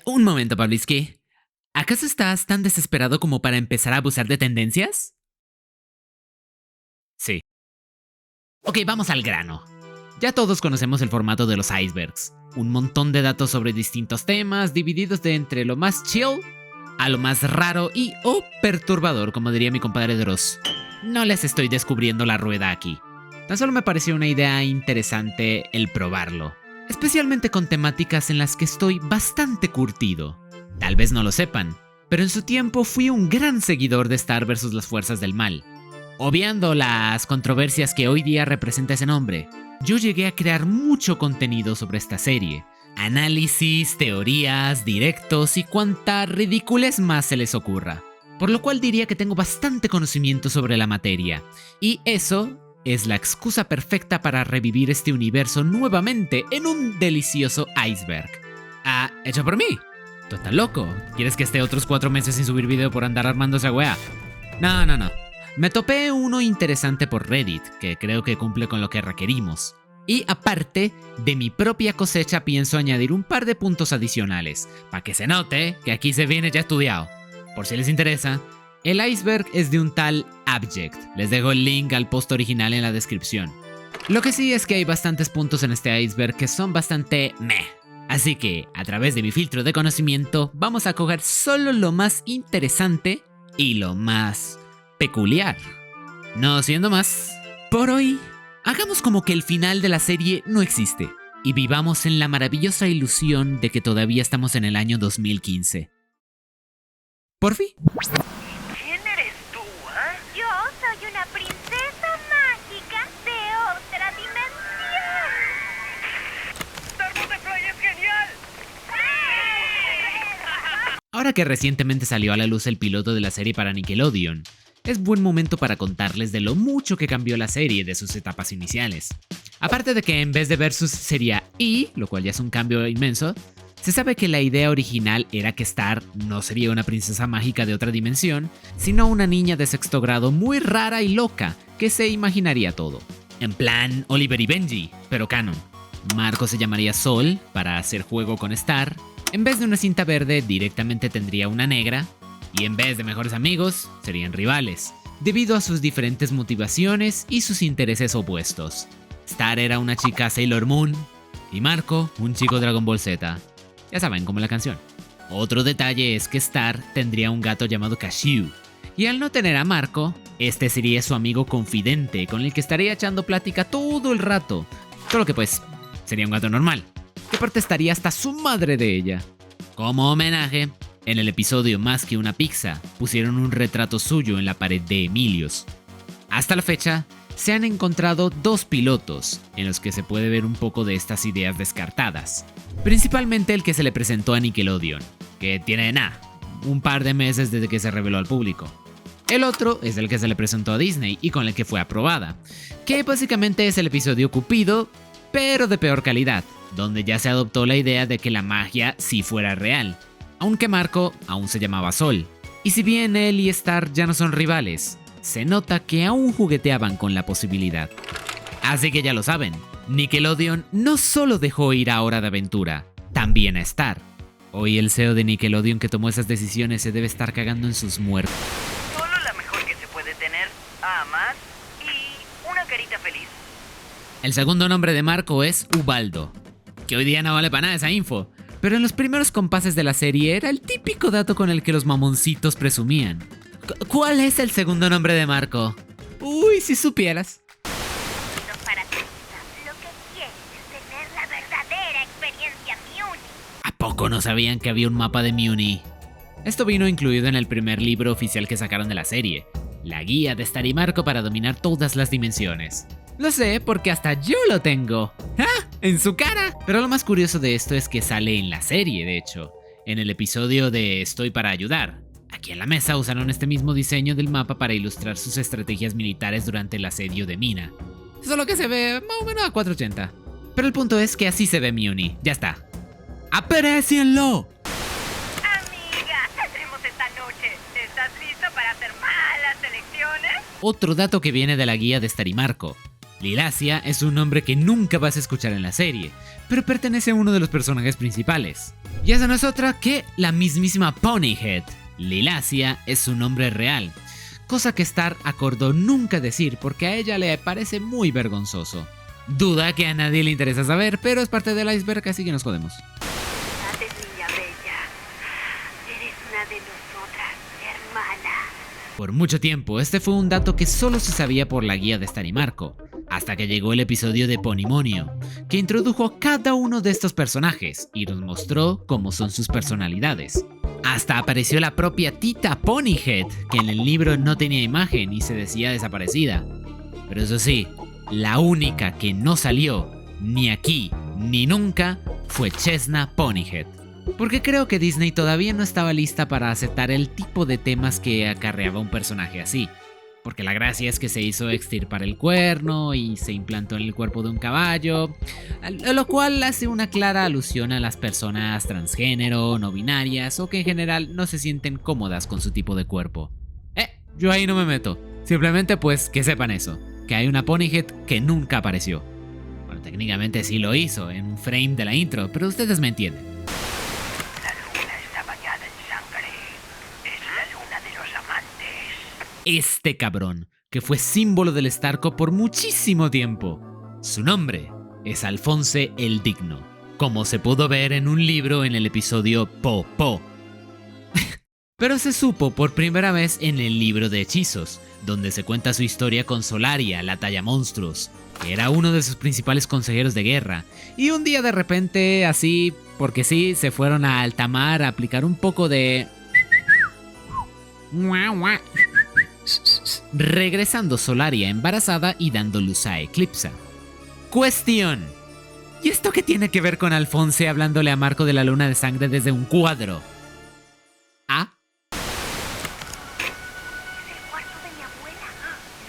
Un momento, Pavlisky. ¿Acaso estás tan desesperado como para empezar a abusar de tendencias? Sí. Ok, vamos al grano. Ya todos conocemos el formato de los icebergs. Un montón de datos sobre distintos temas, divididos de entre lo más chill a lo más raro y o perturbador, como diría mi compadre Dross. No les estoy descubriendo la rueda aquí. Tan solo me pareció una idea interesante el probarlo. Especialmente con temáticas en las que estoy bastante curtido. Tal vez no lo sepan, pero en su tiempo fui un gran seguidor de Star vs. Las Fuerzas del Mal. Obviando las controversias que hoy día representa ese nombre, yo llegué a crear mucho contenido sobre esta serie. Análisis, teorías, directos y cuanta ridiculez más se les ocurra. Por lo cual diría que tengo bastante conocimiento sobre la materia. Y eso es la excusa perfecta para revivir este universo nuevamente en un delicioso iceberg. Hecho por mí. ¿Tú estás loco? ¿Quieres que esté otros 4 meses sin subir video por andar armando esa wea? No. Me topé uno interesante por Reddit, que creo que cumple con lo que requerimos. Y aparte, de mi propia cosecha pienso añadir un par de puntos adicionales, para que se note que aquí se viene ya estudiado. Por si les interesa, el iceberg es de un tal Abject. Les dejo el link al post original en la descripción. Lo que sí es que hay bastantes puntos en este iceberg que son bastante meh. Así que, a través de mi filtro de conocimiento, vamos a coger solo lo más interesante y lo más peculiar. No siendo más, por hoy, hagamos como que el final de la serie no existe y vivamos en la maravillosa ilusión de que todavía estamos en el año 2015. ¿Por fin? ¿Quién eres tú, ah? Yo soy una princesa mágica de otra dimensión. ¡Darmo de Fly es genial! Ahora que recientemente salió a la luz el piloto de la serie para Nickelodeon, es buen momento para contarles de lo mucho que cambió la serie de sus etapas iniciales. Aparte de que en vez de Versus sería I, lo cual ya es un cambio inmenso, se sabe que la idea original era que Star no sería una princesa mágica de otra dimensión, sino una niña de sexto grado muy rara y loca que se imaginaría todo. En plan Oliver y Benji, pero canon. Marco se llamaría Sol para hacer juego con Star. En vez de una cinta verde, directamente tendría una negra. Y en vez de mejores amigos, serían rivales, debido a sus diferentes motivaciones y sus intereses opuestos. Star era una chica Sailor Moon y Marco un chico Dragon Ball Z. Ya saben, como la canción. Otro detalle es que Star tendría un gato llamado Cashew, y al no tener a Marco, este sería su amigo confidente con el que estaría echando plática todo el rato. Solo que pues, sería un gato normal, que protestaría hasta su madre de ella. Como homenaje, en el episodio Más que una pizza, pusieron un retrato suyo en la pared de Emilios. Hasta la fecha, se han encontrado 2 pilotos en los que se puede ver un poco de estas ideas descartadas. Principalmente el que se le presentó a Nickelodeon, que tiene un par de meses desde que se reveló al público. El otro es el que se le presentó a Disney y con el que fue aprobada, que básicamente es el episodio Cupido, pero de peor calidad, donde ya se adoptó la idea de que la magia sí fuera real, aunque Marco aún se llamaba Sol. Y si bien él y Star ya no son rivales, se nota que aún jugueteaban con la posibilidad. Así que ya lo saben, Nickelodeon no solo dejó ir a Hora de Aventura, también a Star. Hoy el CEO de Nickelodeon que tomó esas decisiones se debe estar cagando en sus muertos. Solo la mejor que se puede tener, amas y una carita feliz. El segundo nombre de Marco es Ubaldo, que hoy día no vale para nada esa info, pero en los primeros compases de la serie era el típico dato con el que los mamoncitos presumían. ¿Cuál es el segundo nombre de Marco? Uy, si supieras. Para ti, lo que quieres es tener la verdadera experiencia Muni. ¿A poco no sabían que había un mapa de Muni? Esto vino incluido en el primer libro oficial que sacaron de la serie, la guía de Star y Marco para dominar todas las dimensiones. Lo sé porque hasta yo lo tengo. ¡Ah! ¡En su cara! Pero lo más curioso de esto es que sale en la serie, de hecho, en el episodio de Estoy para ayudar. Aquí en la mesa usaron este mismo diseño del mapa para ilustrar sus estrategias militares durante el asedio de Mina. Solo que se ve más o menos a 480. Pero el punto es que así se ve Muni. Ya está. ¡Aprécienlo! Amiga, tendremos esta noche. ¿Estás listo para hacer malas elecciones? Otro dato que viene de la guía de Star y Marco. Lilacia es un nombre que nunca vas a escuchar en la serie, pero pertenece a uno de los personajes principales. Y esa no es otra que la mismísima Ponyhead. Lilacia es su nombre real, cosa que Star acordó nunca decir porque a ella le parece muy vergonzoso. Duda que a nadie le interesa saber, pero es parte del iceberg, así que nos jodemos. Gracias, niña bella. Eres una de nosotras, hermana. Por mucho tiempo, este fue un dato que solo se sabía por la guía de Star y Marco, hasta que llegó el episodio de Ponymonio, que introdujo a cada uno de estos personajes y nos mostró cómo son sus personalidades. Hasta apareció la propia Tita Ponyhead, que en el libro no tenía imagen y se decía desaparecida. Pero eso sí, la única que no salió, ni aquí ni nunca, fue Chesna Ponyhead. Porque creo que Disney todavía no estaba lista para aceptar el tipo de temas que acarreaba un personaje así. Porque la gracia es que se hizo extirpar el cuerno y se implantó en el cuerpo de un caballo, lo cual hace una clara alusión a las personas transgénero, no binarias o que en general no se sienten cómodas con su tipo de cuerpo. Yo ahí no me meto, simplemente pues que sepan eso, que hay una Ponyhead que nunca apareció. Bueno, técnicamente sí lo hizo en un frame de la intro, pero ustedes me entienden. La luna está bañada en sangre. Es la luna de los amantes. Este cabrón, que fue símbolo del Starco por muchísimo tiempo. Su nombre es Alphonse el Digno, como se pudo ver en un libro en el episodio Po Po. Pero se supo por primera vez en el libro de hechizos, donde se cuenta su historia con Solaria, la talla monstruos, que era uno de sus principales consejeros de guerra, y un día de repente, así, porque sí, se fueron a alta mar a aplicar un poco de... regresando Solaria embarazada y dando luz a Eclipsa. Cuestión: ¿y esto qué tiene que ver con Alphonse hablándole a Marco de la luna de sangre desde un cuadro? ¿Ah? Es el cuarto de mi abuela.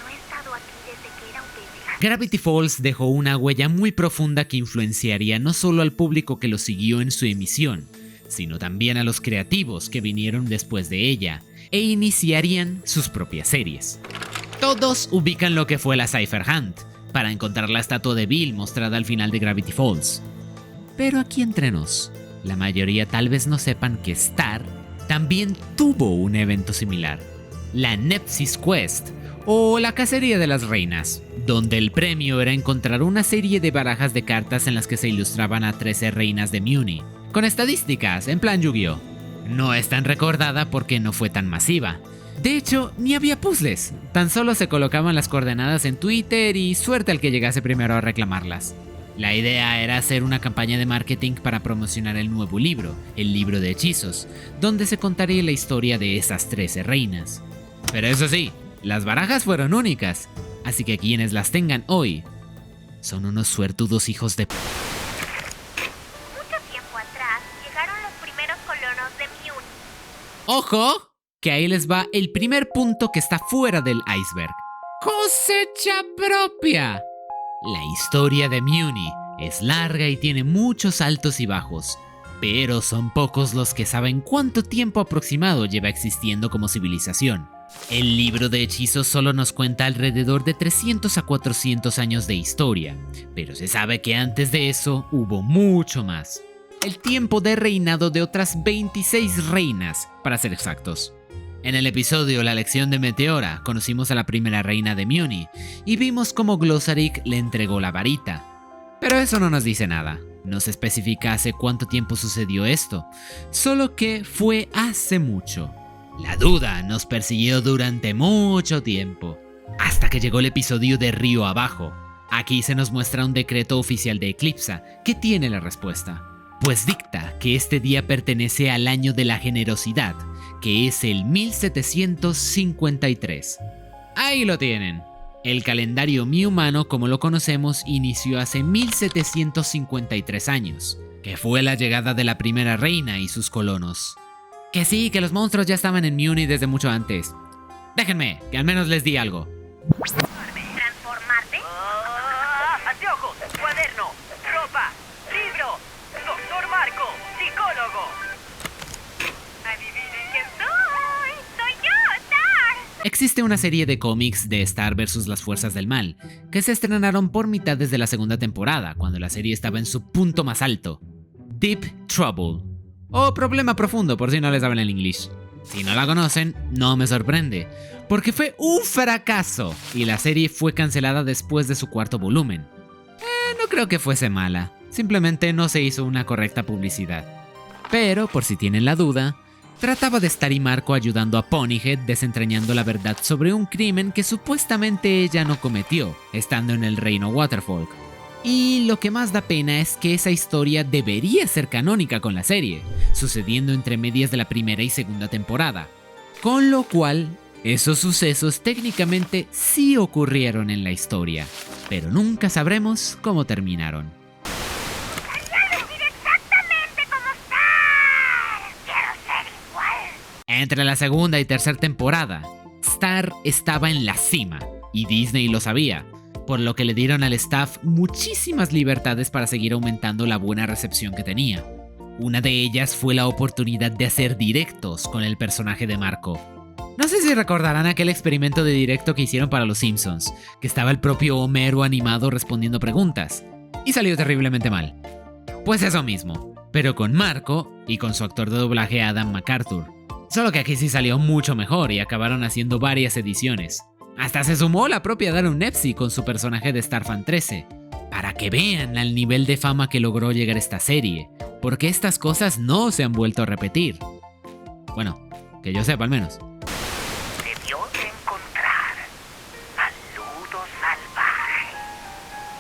No he estado aquí desde que era un bebé. Gravity Falls dejó una huella muy profunda que influenciaría no solo al público que lo siguió en su emisión, sino también a los creativos que vinieron después de ella e iniciarían sus propias series. Todos ubican lo que fue la Cypher Hunt, para encontrar la estatua de Bill mostrada al final de Gravity Falls. Pero aquí entre nos, la mayoría tal vez no sepan que Star también tuvo un evento similar, la Nepsis Quest, o la Cacería de las Reinas, donde el premio era encontrar una serie de barajas de cartas en las que se ilustraban a 13 reinas de Muni, con estadísticas, en plan Yu-Gi-Oh! No es tan recordada porque no fue tan masiva. De hecho, ni había puzzles, tan solo se colocaban las coordenadas en Twitter y suerte al que llegase primero a reclamarlas. La idea era hacer una campaña de marketing para promocionar el nuevo libro, el libro de hechizos, donde se contaría la historia de esas 13 reinas. Pero eso sí, las barajas fueron únicas, así que quienes las tengan hoy son unos suertudos hijos de... Mucho tiempo atrás llegaron los primeros colonos de Muni. ¡Ojo! Que ahí les va el primer punto que está fuera del iceberg. ¡Cosecha propia! La historia de Muni es larga y tiene muchos altos y bajos, pero son pocos los que saben cuánto tiempo aproximado lleva existiendo como civilización. El libro de hechizos solo nos cuenta alrededor de 300 a 400 años de historia, pero se sabe que antes de eso hubo mucho más. El tiempo de reinado de otras 26 reinas, para ser exactos. En el episodio La lección de Meteora conocimos a la primera reina de Muni y vimos cómo Glossaryck le entregó la varita. Pero eso no nos dice nada, no se especifica hace cuánto tiempo sucedió esto, solo que fue hace mucho. La duda nos persiguió durante mucho tiempo, hasta que llegó el episodio de Río Abajo. Aquí se nos muestra un decreto oficial de Eclipsa que tiene la respuesta, pues dicta que este día pertenece al año de la generosidad, que es el 1753. Ahí lo tienen. El calendario mi humano como lo conocemos inició hace 1753 años, que fue la llegada de la primera reina y sus colonos. Que sí, que los monstruos ya estaban en Muni desde mucho antes. Déjenme, que al menos les di algo. ¿Transformarte? Anteojos, cuaderno, ropa, libro, doctor Marco, psicólogo. Adivinen quién soy. Soy yo, Star. Existe una serie de cómics de Star vs. las Fuerzas del Mal, que se estrenaron por mitades de la segunda temporada, cuando la serie estaba en su punto más alto. Deep Trouble, o Problema Profundo por si no les saben el inglés. Si no la conocen, no me sorprende, porque fue un fracaso y la serie fue cancelada después de su cuarto volumen. No creo que fuese mala, simplemente no se hizo una correcta publicidad. Pero, por si tienen la duda, trataba de Star y Marco ayudando a Ponyhead desentrañando la verdad sobre un crimen que supuestamente ella no cometió, estando en el reino Waterfolk. Y lo que más da pena es que esa historia debería ser canónica con la serie, sucediendo entre medias de la primera y segunda temporada. Con lo cual, esos sucesos técnicamente sí ocurrieron en la historia, pero nunca sabremos cómo terminaron. ¡Quiero decir exactamente cómo estar! ¡Quiero ser igual! Entre la segunda y tercera temporada, Star estaba en la cima, y Disney lo sabía, por lo que le dieron al staff muchísimas libertades para seguir aumentando la buena recepción que tenía. Una de ellas fue la oportunidad de hacer directos con el personaje de Marco. No sé si recordarán aquel experimento de directo que hicieron para Los Simpsons, que estaba el propio Homero animado respondiendo preguntas, y salió terriblemente mal. Pues eso mismo, pero con Marco y con su actor de doblaje Adam MacArthur. Solo que aquí sí salió mucho mejor y acabaron haciendo varias ediciones. Hasta se sumó la propia Darren Nepsi con su personaje de Starfan 13, para que vean al nivel de fama que logró llegar esta serie, porque estas cosas no se han vuelto a repetir. Bueno, que yo sepa al menos. Debió de encontrar al Ludo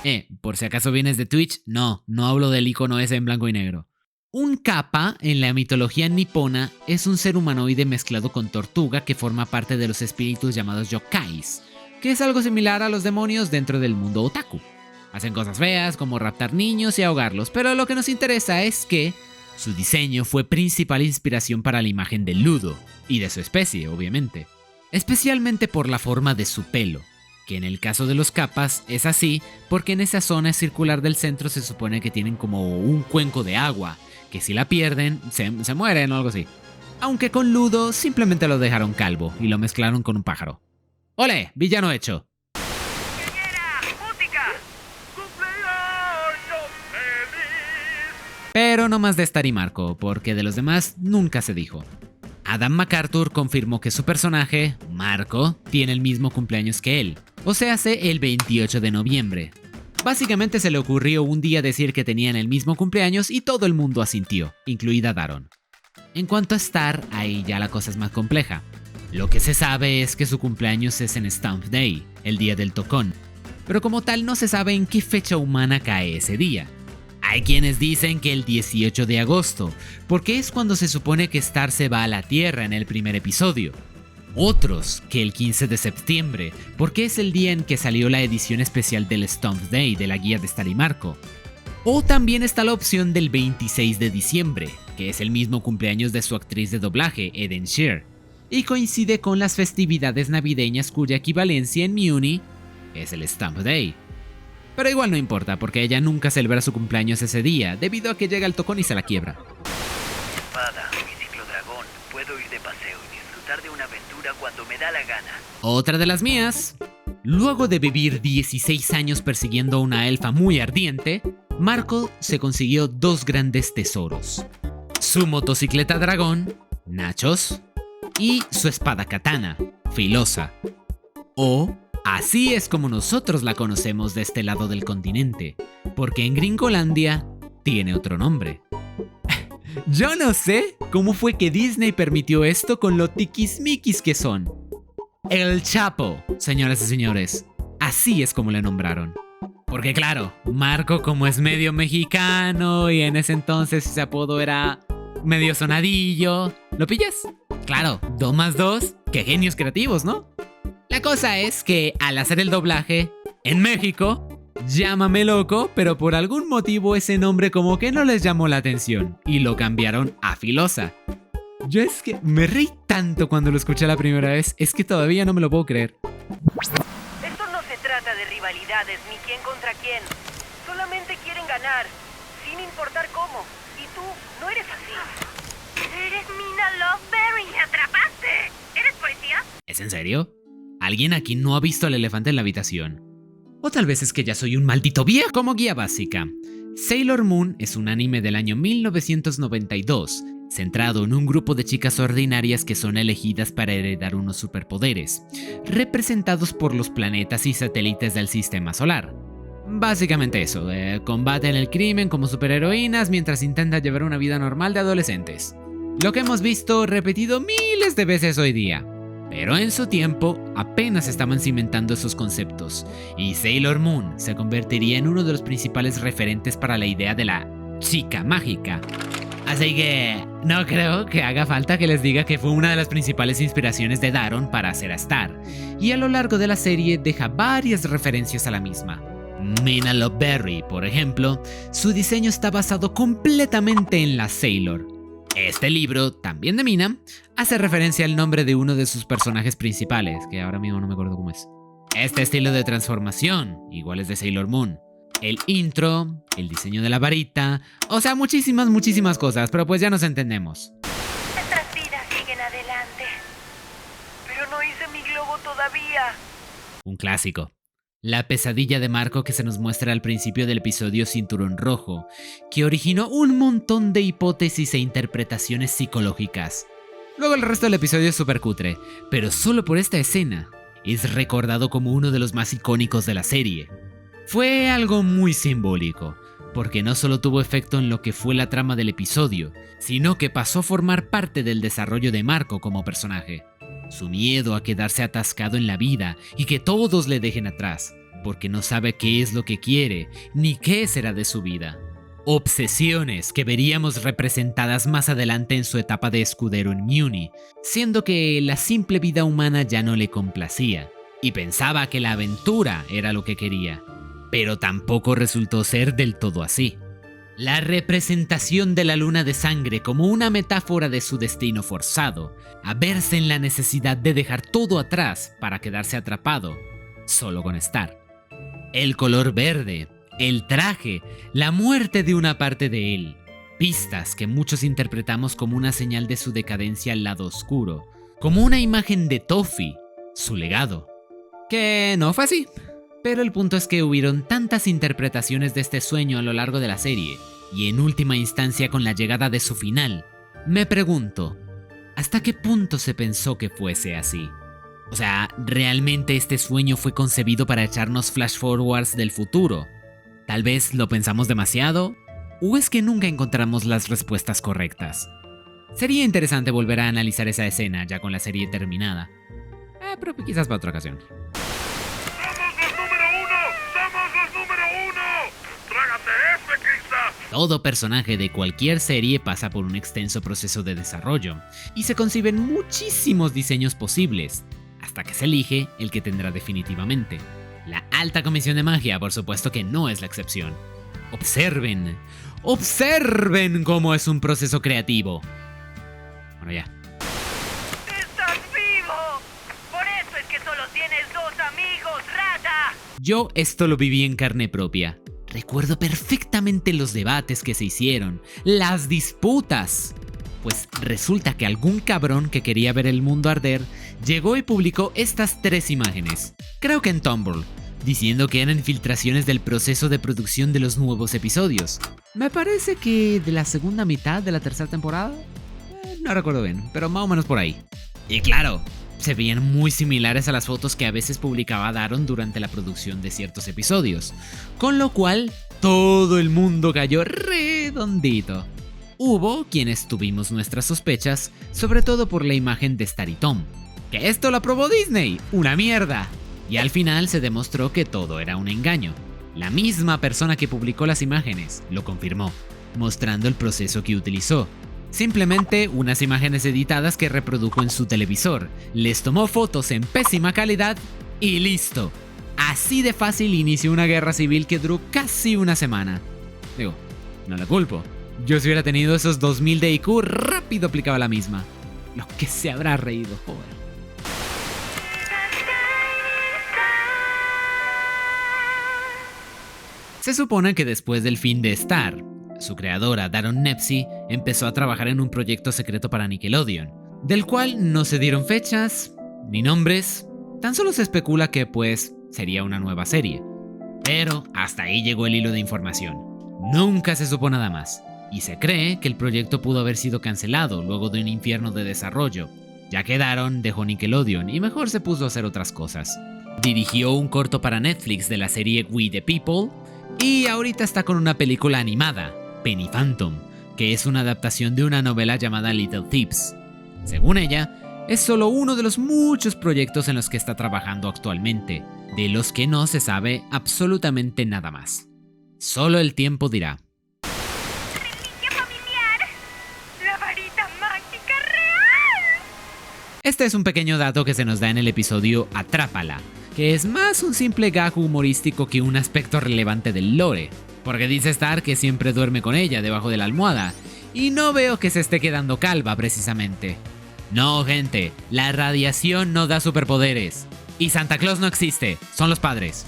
salvaje. Por si acaso vienes de Twitch, no hablo del icono ese en blanco y negro. Un kappa, en la mitología nipona, es un ser humanoide mezclado con tortuga que forma parte de los espíritus llamados yokais, que es algo similar a los demonios dentro del mundo otaku. Hacen cosas feas como raptar niños y ahogarlos, pero lo que nos interesa es que su diseño fue principal inspiración para la imagen del Ludo, y de su especie, obviamente. Especialmente por la forma de su pelo, que en el caso de los kappas es así porque en esa zona circular del centro se supone que tienen como un cuenco de agua, que si la pierden, se mueren o algo así. Aunque con Ludo simplemente lo dejaron calvo y lo mezclaron con un pájaro. ¡Ole! Villano hecho. Pero no más de Star y Marco, porque de los demás nunca se dijo. Adam MacArthur confirmó que su personaje, Marco, tiene el mismo cumpleaños que él, o sea, hace el 28 de noviembre. Básicamente se le ocurrió un día decir que tenían el mismo cumpleaños y todo el mundo asintió, incluida Darren. En cuanto a Star, ahí ya la cosa es más compleja. Lo que se sabe es que su cumpleaños es en Stamp Day, el día del tocón, pero como tal no se sabe en qué fecha humana cae ese día. Hay quienes dicen que el 18 de agosto, porque es cuando se supone que Star se va a la Tierra en el primer episodio. Otros que el 15 de septiembre, porque es el día en que salió la edición especial del Stomp Day de la guía de Star y Marco. O también está la opción del 26 de diciembre, que es el mismo cumpleaños de su actriz de doblaje, Eden Shear, y coincide con las festividades navideñas cuya equivalencia en Muni es el Stomp Day. Pero igual no importa, porque ella nunca celebra su cumpleaños ese día, debido a que llega el tocón y se la quiebra. Espada, mi ciclodragón, puedo ir de paseo y disfrutar de una aventura cuando me da la gana. Otra de las mías. Luego de vivir 16 años persiguiendo a una elfa muy ardiente, Marco se consiguió dos grandes tesoros: su motocicleta dragón, Nachos, y su espada katana, Filosa. O así es como nosotros la conocemos de este lado del continente, porque en Gringolandia tiene otro nombre. Yo no sé cómo fue que Disney permitió esto con lo tiquismiquis que son. El Chapo, señoras y señores. Así es como le nombraron. Porque claro, Marco como es medio mexicano y en ese entonces ese apodo era medio sonadillo. ¿Lo pillas? Claro, 2 más 2, qué genios creativos, ¿no? La cosa es que al hacer el doblaje, en México, llámame loco, pero por algún motivo ese nombre como que no les llamó la atención y lo cambiaron a Filosa. Yo es que me reí tanto cuando lo escuché la primera vez, es que todavía no me lo puedo creer. Esto no se trata de rivalidades ni quién contra quién. Solamente quieren ganar, sin importar cómo. Y tú no eres así. Eres Mina Loveberry, me atrapaste. ¿Eres policía? ¿Es en serio? ¿Alguien aquí no ha visto al elefante en la habitación? O tal vez es que ya soy un maldito viejo. Como guía básica, Sailor Moon es un anime del año 1992, centrado en un grupo de chicas ordinarias que son elegidas para heredar unos superpoderes, representados por los planetas y satélites del sistema solar. Básicamente eso, combaten el crimen como superheroínas mientras intentan llevar una vida normal de adolescentes. Lo que hemos visto repetido miles de veces hoy día. Pero en su tiempo apenas estaban cimentando esos conceptos, y Sailor Moon se convertiría en uno de los principales referentes para la idea de la chica mágica. Así que no creo que haga falta que les diga que fue una de las principales inspiraciones de Daron para hacer a Star, y a lo largo de la serie deja varias referencias a la misma. Mina Loveberry, por ejemplo, su diseño está basado completamente en la Sailor. Este libro, también de Mina, hace referencia al nombre de uno de sus personajes principales, que ahora mismo no me acuerdo cómo es. Este estilo de transformación, igual es de Sailor Moon. El intro, el diseño de la varita, o sea, muchísimas cosas, pero pues ya nos entendemos. Nuestras vidas siguen adelante. Pero no hice mi globo todavía. Un clásico. La pesadilla de Marco que se nos muestra al principio del episodio Cinturón Rojo, que originó un montón de hipótesis e interpretaciones psicológicas. Luego el resto del episodio es súper cutre, pero solo por esta escena es recordado como uno de los más icónicos de la serie. Fue algo muy simbólico, porque no solo tuvo efecto en lo que fue la trama del episodio, sino que pasó a formar parte del desarrollo de Marco como personaje. Su miedo a quedarse atascado en la vida y que todos le dejen atrás, porque no sabe qué es lo que quiere, ni qué será de su vida. Obsesiones que veríamos representadas más adelante en su etapa de escudero en Muni, siendo que la simple vida humana ya no le complacía, y pensaba que la aventura era lo que quería, pero tampoco resultó ser del todo así. La representación de la luna de sangre como una metáfora de su destino forzado, a verse en la necesidad de dejar todo atrás para quedarse atrapado, solo con Star. El color verde, el traje, la muerte de una parte de él, pistas que muchos interpretamos como una señal de su decadencia al lado oscuro, como una imagen de Toffee, su legado. Que no fue así. Pero el punto es que hubieron tantas interpretaciones de este sueño a lo largo de la serie, y en última instancia con la llegada de su final, me pregunto, ¿hasta qué punto se pensó que fuese así? O sea, ¿realmente este sueño fue concebido para echarnos flash forwards del futuro? ¿Tal vez lo pensamos demasiado? ¿O es que nunca encontramos las respuestas correctas? Sería interesante volver a analizar esa escena ya con la serie terminada, pero quizás para otra ocasión. Todo personaje de cualquier serie pasa por un extenso proceso de desarrollo, y se conciben muchísimos diseños posibles, hasta que se elige el que tendrá definitivamente. La Alta Comisión de Magia, por supuesto que no es la excepción. Observen cómo es un proceso creativo. Bueno, ya. ¡Estás vivo! Por eso es que solo tienes 2 amigos, rata. Yo esto lo viví en carne propia. Recuerdo perfectamente los debates que se hicieron, las disputas. Pues resulta que algún cabrón que quería ver el mundo arder llegó y publicó estas 3 imágenes, creo que en Tumblr, diciendo que eran filtraciones del proceso de producción de los nuevos episodios. Me parece que de la segunda mitad de la tercera temporada. No recuerdo bien, pero más o menos por ahí. Y claro, se veían muy similares a las fotos que a veces publicaba Daron durante la producción de ciertos episodios, con lo cual todo el mundo cayó redondito. Hubo quienes tuvimos nuestras sospechas, sobre todo por la imagen de Star y Tom, que esto lo aprobó Disney, una mierda, y al final se demostró que todo era un engaño. La misma persona que publicó las imágenes lo confirmó, mostrando el proceso que utilizó. Simplemente unas imágenes editadas que reprodujo en su televisor, les tomó fotos en pésima calidad y listo. Así de fácil inició una guerra civil que duró casi una semana. Digo, no la culpo. Yo si hubiera tenido esos 2000 de IQ, rápido aplicaba la misma. Lo que se habrá reído, joder. Se supone que después del fin de Star, su creadora, Daron Nepsy, empezó a trabajar en un proyecto secreto para Nickelodeon, del cual no se dieron fechas ni nombres, tan solo se especula que pues sería una nueva serie. Pero hasta ahí llegó el hilo de información. Nunca se supo nada más, y se cree que el proyecto pudo haber sido cancelado luego de un infierno de desarrollo. Ya que Daron dejó Nickelodeon y mejor se puso a hacer otras cosas. Dirigió un corto para Netflix de la serie We the People, y ahorita está con una película animada, Penny Phantom, que es una adaptación de una novela llamada Little Thieves. Según ella, es solo uno de los muchos proyectos en los que está trabajando actualmente, de los que no se sabe absolutamente nada más. Solo el tiempo dirá. ¡Reliquia familiar! ¡La varita mágica real! Este es un pequeño dato que se nos da en el episodio Atrápala, que es más un simple gag humorístico que un aspecto relevante del lore, porque dice Star que siempre duerme con ella debajo de la almohada, y no veo que se esté quedando calva precisamente. No, gente, la radiación no da superpoderes, y Santa Claus no existe, son los padres.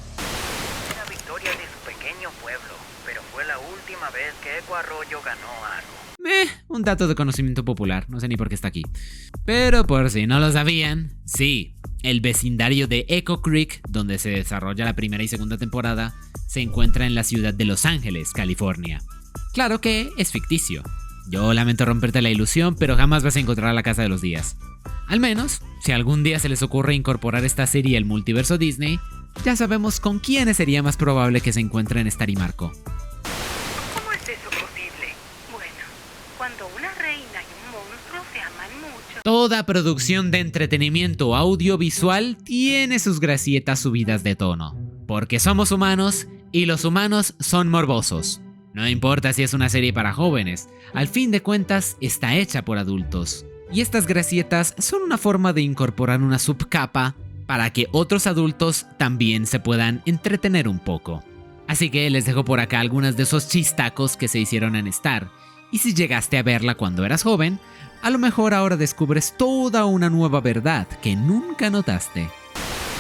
Una victoria de su pequeño pueblo, pero fue la última vez que Eco Arroyo ganó algo. Un dato de conocimiento popular, no sé ni por qué está aquí. Pero por si no lo sabían, sí, el vecindario de Echo Creek, donde se desarrolla la primera y segunda temporada, se encuentra en la ciudad de Los Ángeles, California. Claro que es ficticio. Yo lamento romperte la ilusión, pero jamás vas a encontrar la Casa de los Días. Al menos, si algún día se les ocurre incorporar esta serie al multiverso Disney, ya sabemos con quiénes sería más probable que se encuentren Star y Marco. ¿Cómo es eso posible? Bueno, cuando una reina y un monstruo se aman mucho. Toda producción de entretenimiento audiovisual tiene sus gracietas subidas de tono, porque somos humanos y los humanos son morbosos. No importa si es una serie para jóvenes, al fin de cuentas está hecha por adultos. Y estas gracietas son una forma de incorporar una subcapa para que otros adultos también se puedan entretener un poco. Así que les dejo por acá algunos de esos chistacos que se hicieron en Star. Y si llegaste a verla cuando eras joven, a lo mejor ahora descubres toda una nueva verdad que nunca notaste.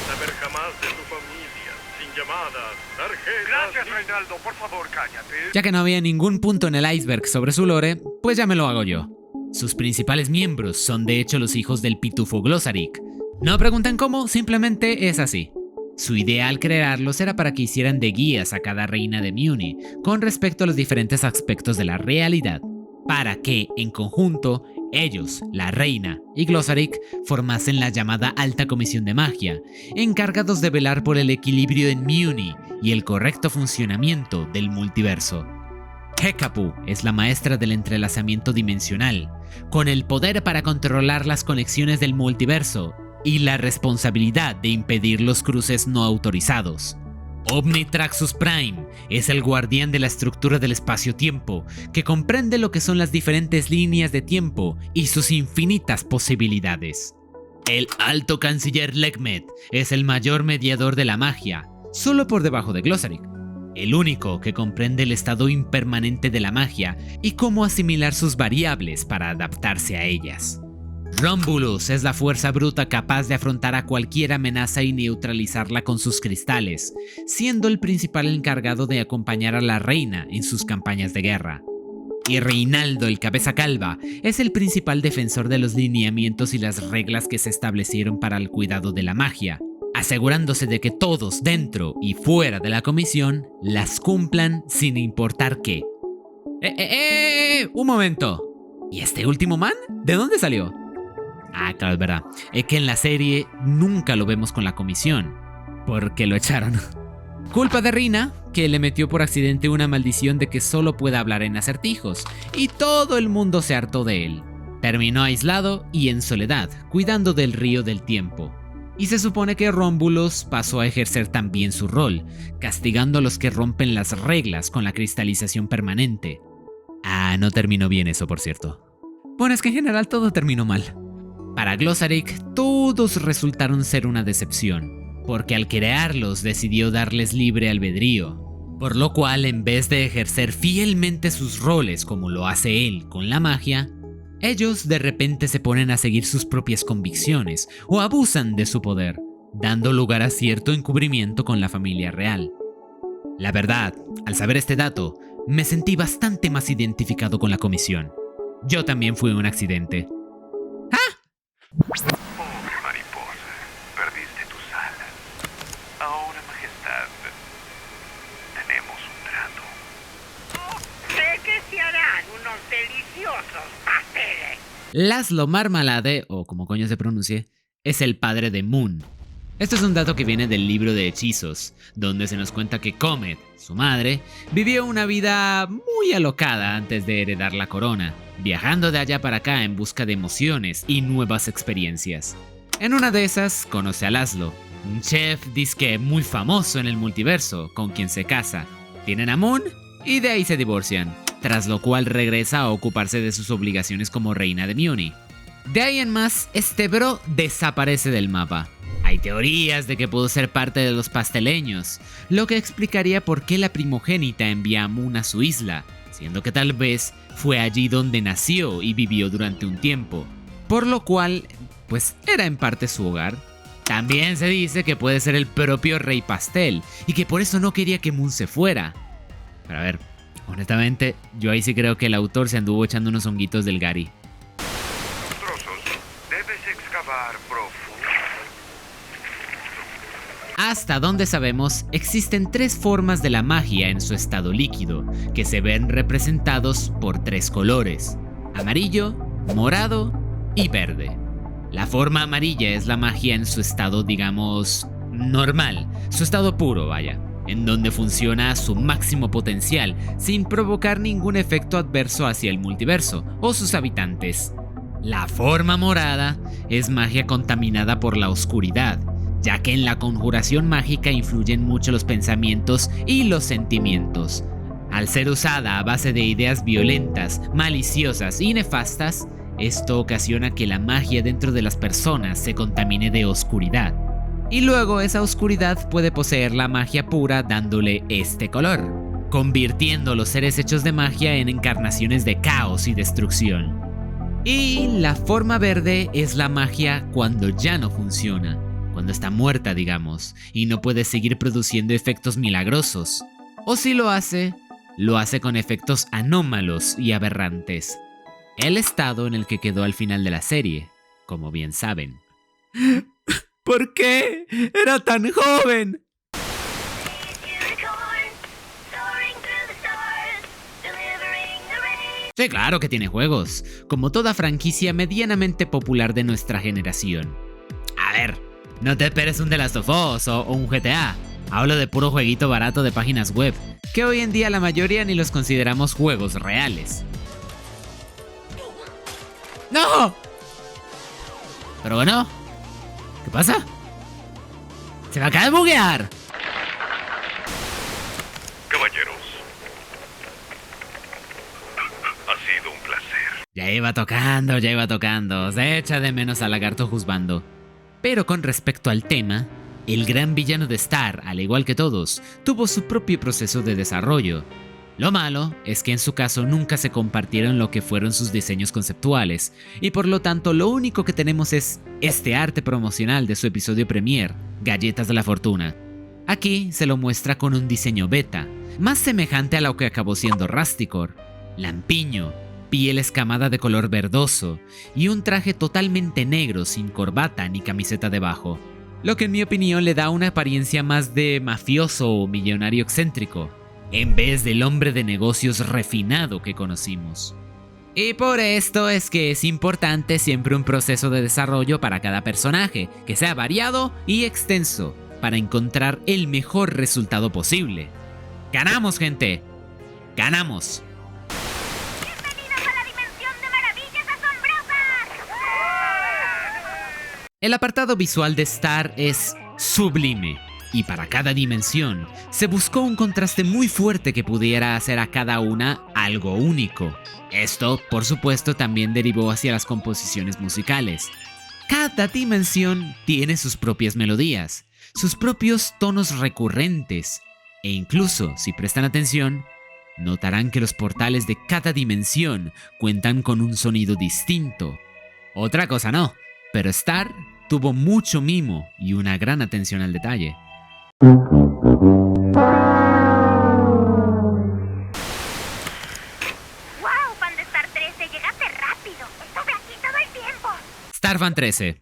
Saber jamás de tu familia, sin llamadas, tarjetas... Gracias, Reinaldo. Por favor, cállate. Ya que no había ningún punto en el iceberg sobre su lore, pues ya me lo hago yo. Sus principales miembros son de hecho los hijos del pitufo Glossaryck. No pregunten cómo, simplemente es así. Su idea al crearlos era para que hicieran de guías a cada reina de Muni con respecto a los diferentes aspectos de la realidad, para que, en conjunto, ellos, la reina y Glossaryck, formasen la llamada Alta Comisión de Magia, encargados de velar por el equilibrio en Muni y el correcto funcionamiento del multiverso. Hekapu es la maestra del entrelazamiento dimensional, con el poder para controlar las conexiones del multiverso y la responsabilidad de impedir los cruces no autorizados. Omnitraxus Prime es el guardián de la estructura del espacio-tiempo, que comprende lo que son las diferentes líneas de tiempo y sus infinitas posibilidades. El Alto Canciller Legmet es el mayor mediador de la magia, solo por debajo de Glossaryck, el único que comprende el estado impermanente de la magia y cómo asimilar sus variables para adaptarse a ellas. Rhombulus es la fuerza bruta capaz de afrontar a cualquier amenaza y neutralizarla con sus cristales, siendo el principal encargado de acompañar a la reina en sus campañas de guerra. Y Reinaldo el Cabeza Calva es el principal defensor de los lineamientos y las reglas que se establecieron para el cuidado de la magia, asegurándose de que todos dentro y fuera de la comisión las cumplan sin importar qué. ¡Un momento! ¿Y este último man? ¿De dónde salió? Ah, claro, es verdad. Es que en la serie nunca lo vemos con la comisión, porque lo echaron. Culpa de Rina, que le metió por accidente una maldición de que solo pueda hablar en acertijos, y todo el mundo se hartó de él. Terminó aislado y en soledad, cuidando del río del tiempo. Y se supone que Rhombulus pasó a ejercer también su rol, castigando a los que rompen las reglas con la cristalización permanente. Ah, no terminó bien eso, por cierto. Bueno, es que en general todo terminó mal. Para Glossaryck, todos resultaron ser una decepción, porque al crearlos decidió darles libre albedrío, por lo cual en vez de ejercer fielmente sus roles como lo hace él con la magia, ellos de repente se ponen a seguir sus propias convicciones o abusan de su poder, dando lugar a cierto encubrimiento con la familia real. La verdad, al saber este dato, me sentí bastante más identificado con la comisión. Yo también fui un accidente. Pobre mariposa. Laszlo Marmalade, o como coño se pronuncie, es el padre de Moon. Esto es un dato que viene del libro de hechizos, donde se nos cuenta que Comet, su madre, vivió una vida muy alocada antes de heredar la corona, viajando de allá para acá en busca de emociones y nuevas experiencias. En una de esas conoce a Laszlo, un chef disque muy famoso en el multiverso, con quien se casa. Tienen a Moon y de ahí se divorcian, tras lo cual regresa a ocuparse de sus obligaciones como reina de Muni. De ahí en más, este bro desaparece del mapa. Hay teorías de que pudo ser parte de los pasteleños, lo que explicaría por qué la primogénita envía a Moon a su isla, siendo que tal vez fue allí donde nació y vivió durante un tiempo, por lo cual, pues era en parte su hogar. También se dice que puede ser el propio Rey Pastel, y que por eso no quería que Moon se fuera. Pero a ver, honestamente, yo ahí sí creo que el autor se anduvo echando unos honguitos del Gary. Trozos. Debes excavar profundo. Hasta donde sabemos, existen 3 formas de la magia en su estado líquido, que se ven representados por 3 colores: amarillo, morado y verde. La forma amarilla es la magia en su estado, digamos, normal, su estado puro, vaya, en donde funciona a su máximo potencial, sin provocar ningún efecto adverso hacia el multiverso o sus habitantes. La forma morada es magia contaminada por la oscuridad, ya que en la conjuración mágica influyen mucho los pensamientos y los sentimientos. Al ser usada a base de ideas violentas, maliciosas y nefastas, esto ocasiona que la magia dentro de las personas se contamine de oscuridad. Y luego esa oscuridad puede poseer la magia pura dándole este color, convirtiendo los seres hechos de magia en encarnaciones de caos y destrucción. Y la forma verde es la magia cuando ya no funciona, cuando está muerta, digamos, y no puede seguir produciendo efectos milagrosos. O si lo hace con efectos anómalos y aberrantes. El estado en el que quedó al final de la serie, como bien saben. ¿Por qué? ¡Era tan joven! Sí, claro que tiene juegos, como toda franquicia medianamente popular de nuestra generación. A ver, no te esperes un The Last of Us o un GTA. Hablo de puro jueguito barato de páginas web, que hoy en día la mayoría ni los consideramos juegos reales. ¡No! Pero bueno, ¿qué pasa? ¡Se me acaba de buguear! Caballeros, ha sido un placer. Ya iba tocando. Se echa de menos a Lagarto Juzbando. Pero con respecto al tema, el gran villano de Star, al igual que todos, tuvo su propio proceso de desarrollo. Lo malo es que en su caso nunca se compartieron lo que fueron sus diseños conceptuales, y por lo tanto lo único que tenemos es este arte promocional de su episodio premier, Galletas de la Fortuna. Aquí se lo muestra con un diseño beta, más semejante a lo que acabó siendo Rasticor: lampiño, piel escamada de color verdoso y un traje totalmente negro sin corbata ni camiseta debajo, lo que en mi opinión le da una apariencia más de mafioso o millonario excéntrico, en vez del hombre de negocios refinado que conocimos. Y por esto es que es importante siempre un proceso de desarrollo para cada personaje, que sea variado y extenso, para encontrar el mejor resultado posible. ¡Ganamos, gente! ¡Ganamos! ¡Bienvenidos a la dimensión de maravillas asombrosas! El apartado visual de Star es sublime, y para cada dimensión se buscó un contraste muy fuerte que pudiera hacer a cada una algo único. Esto, por supuesto, también derivó hacia las composiciones musicales. Cada dimensión tiene sus propias melodías, sus propios tonos recurrentes, e incluso, si prestan atención, notarán que los portales de cada dimensión cuentan con un sonido distinto. Otra cosa no, pero Star tuvo mucho mimo y una gran atención al detalle. ¡Wow, fan de Star 13! ¡Llegaste rápido! ¡Estuve aquí todo el tiempo! Starfan 13.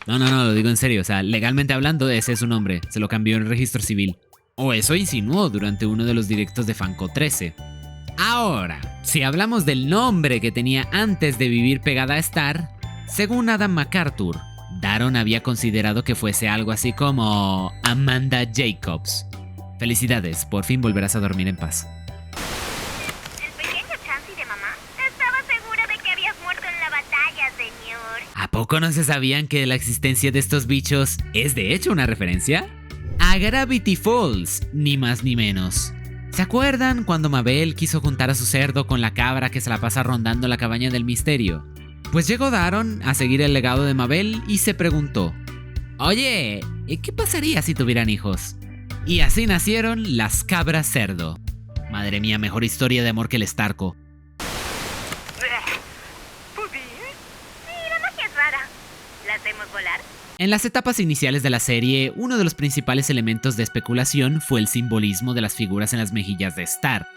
No, lo digo en serio, o sea, legalmente hablando ese es su nombre, se lo cambió en el registro civil. O eso insinuó durante uno de los directos de Fanco 13. Ahora, Si hablamos del nombre que tenía antes de vivir pegada a Star, según Adam MacArthur, Daron había considerado que fuese algo así como Amanda Jacobs. Felicidades, por fin volverás a dormir en paz. ¿El pequeño Chansey de mamá? Estaba segura de que habías muerto en la batalla, señor. ¿A poco no se sabían que la existencia de estos bichos es de hecho una referencia? A Gravity Falls, ni más ni menos. ¿Se acuerdan cuando Mabel quiso juntar a su cerdo con la cabra que se la pasa rondando la cabaña del misterio? Pues llegó Daron a seguir el legado de Mabel y se preguntó: oye, ¿qué pasaría si tuvieran hijos? Y así nacieron las cabras cerdo. Madre mía, mejor historia de amor que el Starco. ¿Pudín? Sí, la magia es rara. ¿La hacemos volar? En las etapas iniciales de la serie, uno de los principales elementos de especulación fue el simbolismo de las figuras en las mejillas de Star.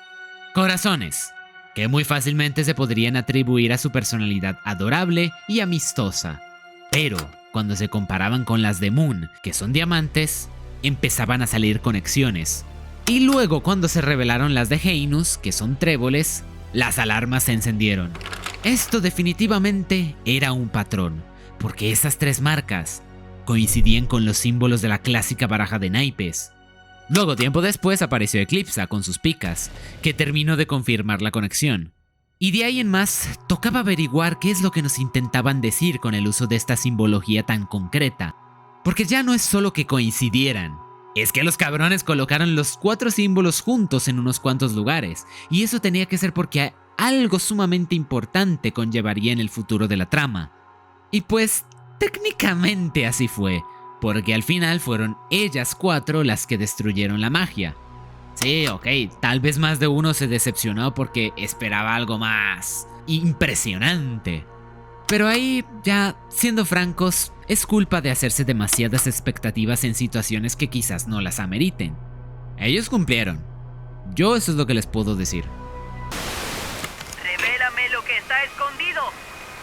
Corazones, que muy fácilmente se podrían atribuir a su personalidad adorable y amistosa. Pero, cuando se comparaban con las de Moon, que son diamantes, empezaban a salir conexiones. Y luego, cuando se revelaron las de Heinus, que son tréboles, las alarmas se encendieron. Esto definitivamente era un patrón, porque esas tres marcas coincidían con los símbolos de la clásica baraja de naipes. Luego, tiempo después, apareció Eclipsa con sus picas, que terminó de confirmar la conexión. Y de ahí en más, tocaba averiguar qué es lo que nos intentaban decir con el uso de esta simbología tan concreta. Porque ya no es solo que coincidieran, es que los cabrones colocaron los 4 símbolos juntos en unos cuantos lugares, y eso tenía que ser porque algo sumamente importante conllevaría en el futuro de la trama. Y pues, técnicamente así fue, porque al final fueron ellas 4 las que destruyeron la magia. Sí, ok, tal vez más de uno se decepcionó porque esperaba algo más impresionante. Pero ahí, ya siendo francos, es culpa de hacerse demasiadas expectativas en situaciones que quizás no las ameriten. Ellos cumplieron. Yo eso es lo que les puedo decir. Revélame lo que está escondido.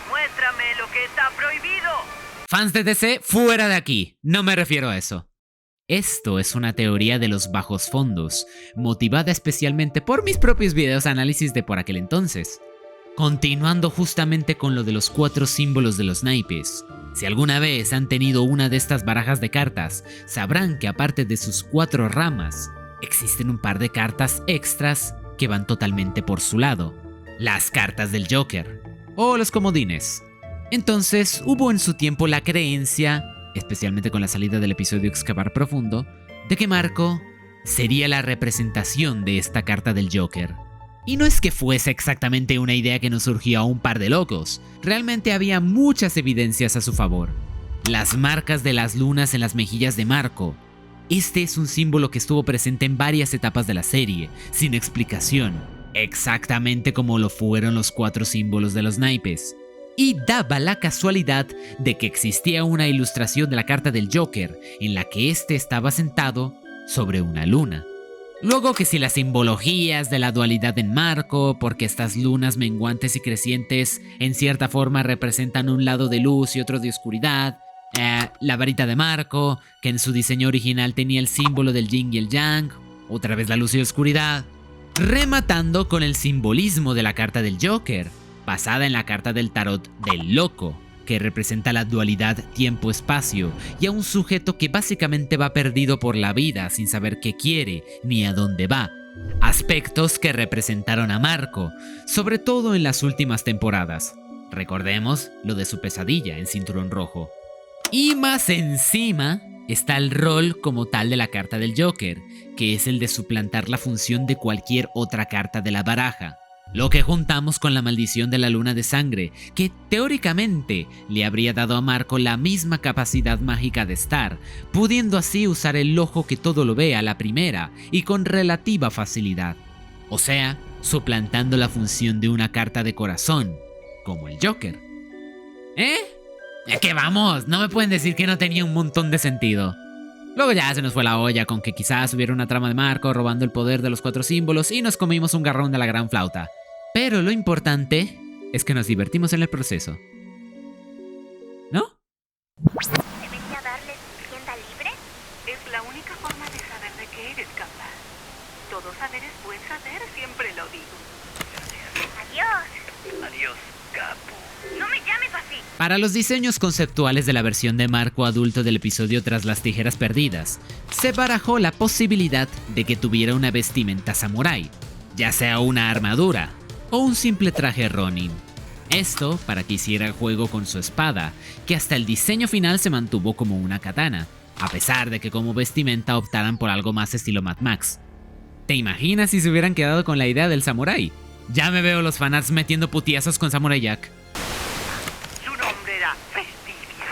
Muéstrame lo que está prohibido. Fans de DC, fuera de aquí. No me refiero a eso. Esto es una teoría de los bajos fondos, motivada especialmente por mis propios videos análisis de por aquel entonces. Continuando justamente con lo de los 4 símbolos de los naipes. Si alguna vez han tenido una de estas barajas de cartas, sabrán que aparte de sus 4 ramas, existen un par de cartas extras que van totalmente por su lado. Las cartas del Joker, o los comodines. Entonces hubo en su tiempo la creencia, especialmente con la salida del episodio Excavar Profundo, de que Marco sería la representación de esta carta del Joker. Y no es que fuese exactamente una idea que nos surgió a un par de locos, realmente había muchas evidencias a su favor. Las marcas de las lunas en las mejillas de Marco. Este es un símbolo que estuvo presente en varias etapas de la serie, sin explicación, exactamente como lo fueron los 4 símbolos de los naipes. Y daba la casualidad de que existía una ilustración de la carta del Joker, en la que este estaba sentado sobre una luna. Luego que si las simbologías de la dualidad en Marco, porque estas lunas menguantes y crecientes en cierta forma representan un lado de luz y otro de oscuridad, la varita de Marco, que en su diseño original tenía el símbolo del yin y el yang, otra vez la luz y oscuridad, rematando con el simbolismo de la carta del Joker, basada en la carta del tarot del loco, que representa la dualidad tiempo-espacio y a un sujeto que básicamente va perdido por la vida sin saber qué quiere ni a dónde va. Aspectos que representaron a Marco, sobre todo en las últimas temporadas. Recordemos lo de su pesadilla en Cinturón Rojo. Y más encima está el rol como tal de la carta del Joker, que es el de suplantar la función de cualquier otra carta de la baraja. Lo que juntamos con la maldición de la luna de sangre, que teóricamente le habría dado a Marco la misma capacidad mágica de Star, pudiendo así usar el ojo que todo lo ve a la primera y con relativa facilidad. O sea, suplantando la función de una carta de corazón, como el Joker. Que vamos, no me pueden decir que no tenía un montón de sentido. Luego ya se nos fue la olla con que quizás hubiera una trama de Marco robando el poder de los 4 símbolos y nos comimos un garrón de la gran flauta. Pero lo importante es que nos divertimos en el proceso. ¿No? ¿Debería darles tienda libre? Es la única forma de saber de qué eres capaz. Todo saber es buen saber, siempre lo digo. Para los diseños conceptuales de la versión de Marco adulto del episodio Tras las tijeras perdidas, se barajó la posibilidad de que tuviera una vestimenta samurái, ya sea una armadura o un simple traje Ronin. Esto para que hiciera juego con su espada, que hasta el diseño final se mantuvo como una katana, a pesar de que como vestimenta optaran por algo más estilo Mad Max. ¿Te imaginas si se hubieran quedado con la idea del samurái? Ya me veo los fanarts metiendo putiazos con Samurai Jack. Su nombre era Festivia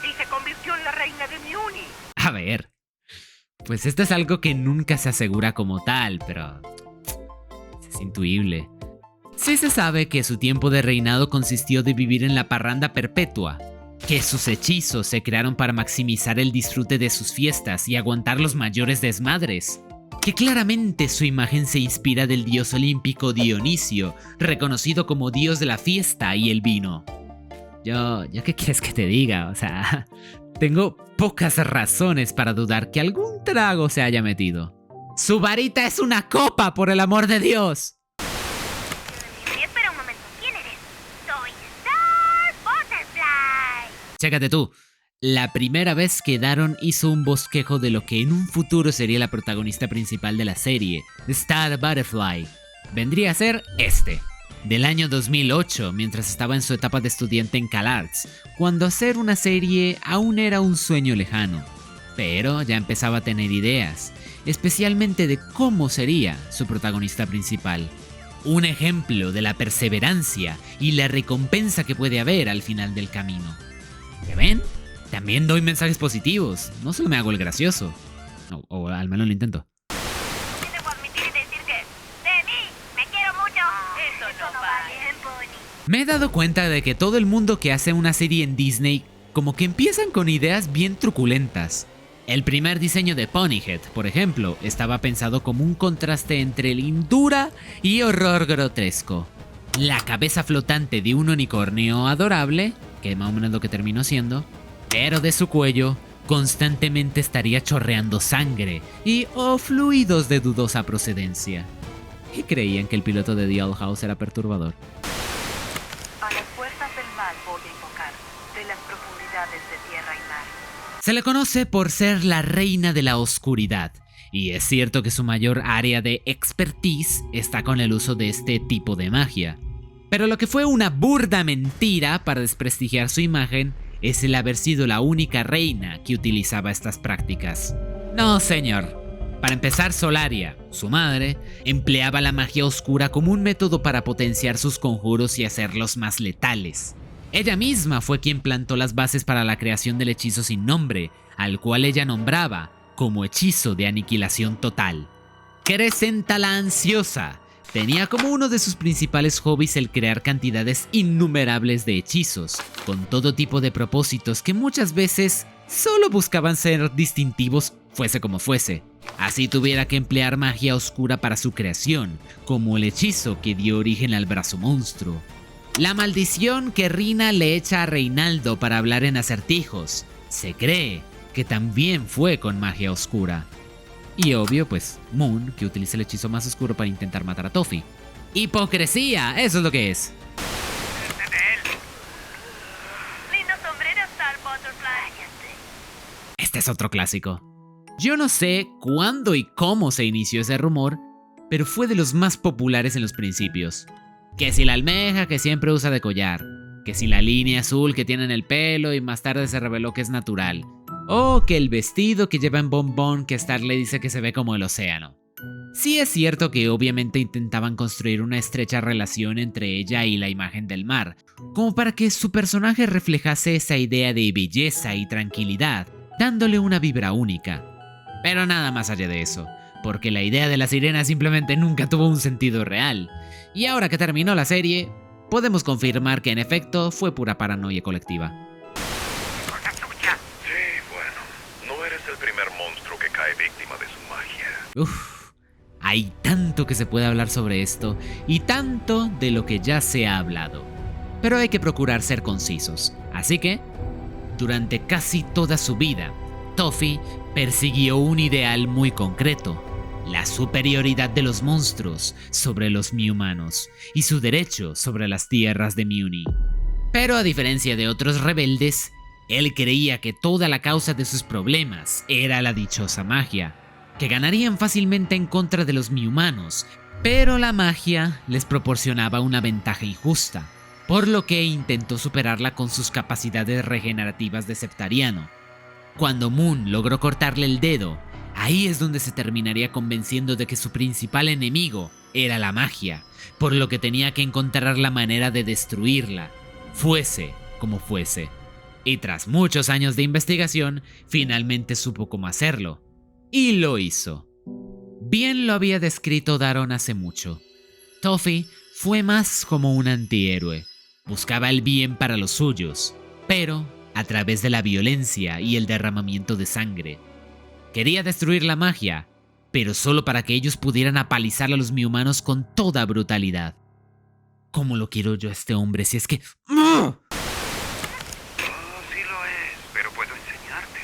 y se convirtió en la reina de Miuni. A ver, pues esto es algo que nunca se asegura como tal, pero es intuible. Sí se sabe que su tiempo de reinado consistió de vivir en la parranda perpetua, que sus hechizos se crearon para maximizar el disfrute de sus fiestas y aguantar los mayores desmadres, que claramente su imagen se inspira del dios olímpico Dionisio, reconocido como dios de la fiesta y el vino. Yo qué quieres que te diga, o sea, tengo pocas razones para dudar que algún trago se haya metido. ¡Su varita es una copa, por el amor de Dios! Espera un momento, ¿quién eres? Soy Star Butterfly. Chécate tú. La primera vez que Daron hizo un bosquejo de lo que en un futuro sería la protagonista principal de la serie, Star Butterfly, vendría a ser este, del año 2008, mientras estaba en su etapa de estudiante en CalArts, cuando hacer una serie aún era un sueño lejano, pero ya empezaba a tener ideas, especialmente de cómo sería su protagonista principal. Un ejemplo de la perseverancia y la recompensa que puede haber al final del camino. ¿Ya ven? También doy mensajes positivos, no solo me hago el gracioso. O al menos lo intento. Sí debo admitir y decir que de mí me quiero mucho. Eso no va bien, Pony. Me he dado cuenta de que todo el mundo que hace una serie en Disney como que empiezan con ideas bien truculentas. El primer diseño de Ponyhead, por ejemplo, estaba pensado como un contraste entre lindura y horror grotesco. La cabeza flotante de un unicornio adorable, que más o menos es lo que terminó siendo, pero de su cuello constantemente estaría chorreando sangre o fluidos de dudosa procedencia. ¿Y creían que el piloto de The Owl House era perturbador? A las fuerzas del mal voy a invocar, de las profundidades de tierra y mar. Se le conoce por ser la reina de la oscuridad, y es cierto que su mayor área de expertise está con el uso de este tipo de magia. Pero lo que fue una burda mentira para desprestigiar su imagen es el haber sido la única reina que utilizaba estas prácticas. No, señor. Para empezar, Solaria, su madre, empleaba la magia oscura como un método para potenciar sus conjuros y hacerlos más letales. Ella misma fue quien plantó las bases para la creación del hechizo sin nombre, al cual ella nombraba como hechizo de aniquilación total. Crescenta la Ansiosa tenía como uno de sus principales hobbies el crear cantidades innumerables de hechizos, con todo tipo de propósitos que muchas veces solo buscaban ser distintivos fuese como fuese. Así tuviera que emplear magia oscura para su creación, como el hechizo que dio origen al brazo monstruo. La maldición que Rina le echa a Reinaldo para hablar en acertijos, se cree que también fue con magia oscura. Y obvio, pues, Moon, que utiliza el hechizo más oscuro para intentar matar a Toffee. ¡Hipocresía! Eso es lo que es. Lindo sombrero, Star Butterfly. Este es otro clásico. Yo no sé cuándo y cómo se inició ese rumor, pero fue de los más populares en los principios. Que si la almeja que siempre usa de collar, que si la línea azul que tiene en el pelo y más tarde se reveló que es natural, o que el vestido que lleva en Bombón que Star le dice que se ve como el océano. Sí es cierto que obviamente intentaban construir una estrecha relación entre ella y la imagen del mar, como para que su personaje reflejase esa idea de belleza y tranquilidad, dándole una vibra única. Pero nada más allá de eso, porque la idea de la sirena simplemente nunca tuvo un sentido real. Y ahora que terminó la serie, podemos confirmar que en efecto fue pura paranoia colectiva. Cosa suya. Sí, bueno, no eres el primer monstruo que cae víctima de su magia. Uff, hay tanto que se puede hablar sobre esto y tanto de lo que ya se ha hablado. Pero hay que procurar ser concisos, así que, durante casi toda su vida, Toffee persiguió un ideal muy concreto: la superioridad de los monstruos sobre los mi-humanos y su derecho sobre las tierras de Miuni. Pero a diferencia de otros rebeldes, él creía que toda la causa de sus problemas era la dichosa magia, que ganarían fácilmente en contra de los mi-humanos, pero la magia les proporcionaba una ventaja injusta, por lo que intentó superarla con sus capacidades regenerativas de septariano. Cuando Moon logró cortarle el dedo, ahí es donde se terminaría convenciendo de que su principal enemigo era la magia, por lo que tenía que encontrar la manera de destruirla, fuese como fuese. Y tras muchos años de investigación, finalmente supo cómo hacerlo. Y lo hizo. Bien lo había descrito Daron hace mucho. Toffee fue más como un antihéroe. Buscaba el bien para los suyos, pero a través de la violencia y el derramamiento de sangre. Quería destruir la magia, pero solo para que ellos pudieran apalizar a los mi-humanos con toda brutalidad. ¿Cómo lo quiero yo a este hombre si es que... ¡Ugh! Sí lo es, pero puedo enseñarte.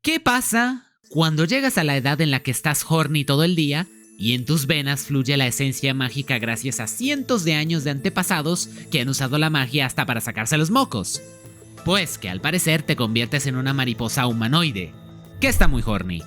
¿Qué pasa cuando llegas a la edad en la que estás horny todo el día y en tus venas fluye la esencia mágica gracias a cientos de años de antepasados que han usado la magia hasta para sacarse los mocos? Pues que al parecer te conviertes en una mariposa humanoide, que está muy horny.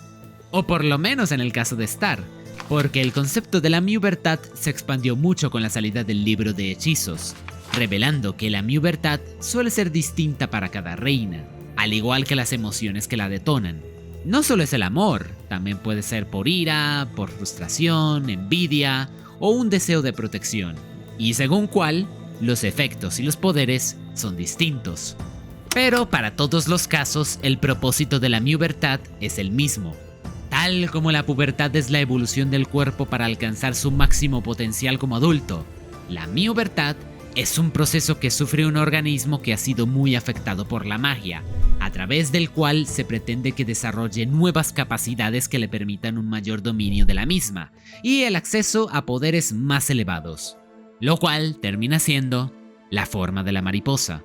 O por lo menos en el caso de Star, porque el concepto de la Mewbertat se expandió mucho con la salida del libro de hechizos, revelando que la Mewbertat suele ser distinta para cada reina, al igual que las emociones que la detonan. No solo es el amor, también puede ser por ira, por frustración, envidia o un deseo de protección, y según cuál, los efectos y los poderes son distintos. Pero para todos los casos, el propósito de la Mewbertat es el mismo. Tal como la pubertad es la evolución del cuerpo para alcanzar su máximo potencial como adulto, la Mewbertat es un proceso que sufre un organismo que ha sido muy afectado por la magia, a través del cual se pretende que desarrolle nuevas capacidades que le permitan un mayor dominio de la misma y el acceso a poderes más elevados, lo cual termina siendo la forma de la mariposa.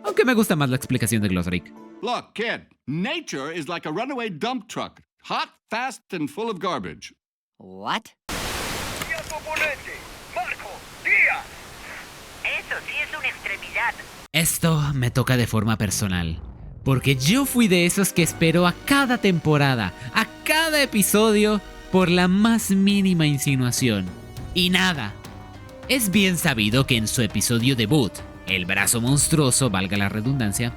Aunque me gusta más la explicación de Glosaric. Look, kid, nature is like a runaway dump truck. Hot, fast, and full of garbage. What? ¡Y a tu oponente! ¡Marco! ¡Díaz! Eso sí es una extremidad. Esto me toca de forma personal, porque yo fui de esos que esperó a cada temporada, a cada episodio, por la más mínima insinuación. Y nada. Es bien sabido que en su episodio debut, el brazo monstruoso, valga la redundancia,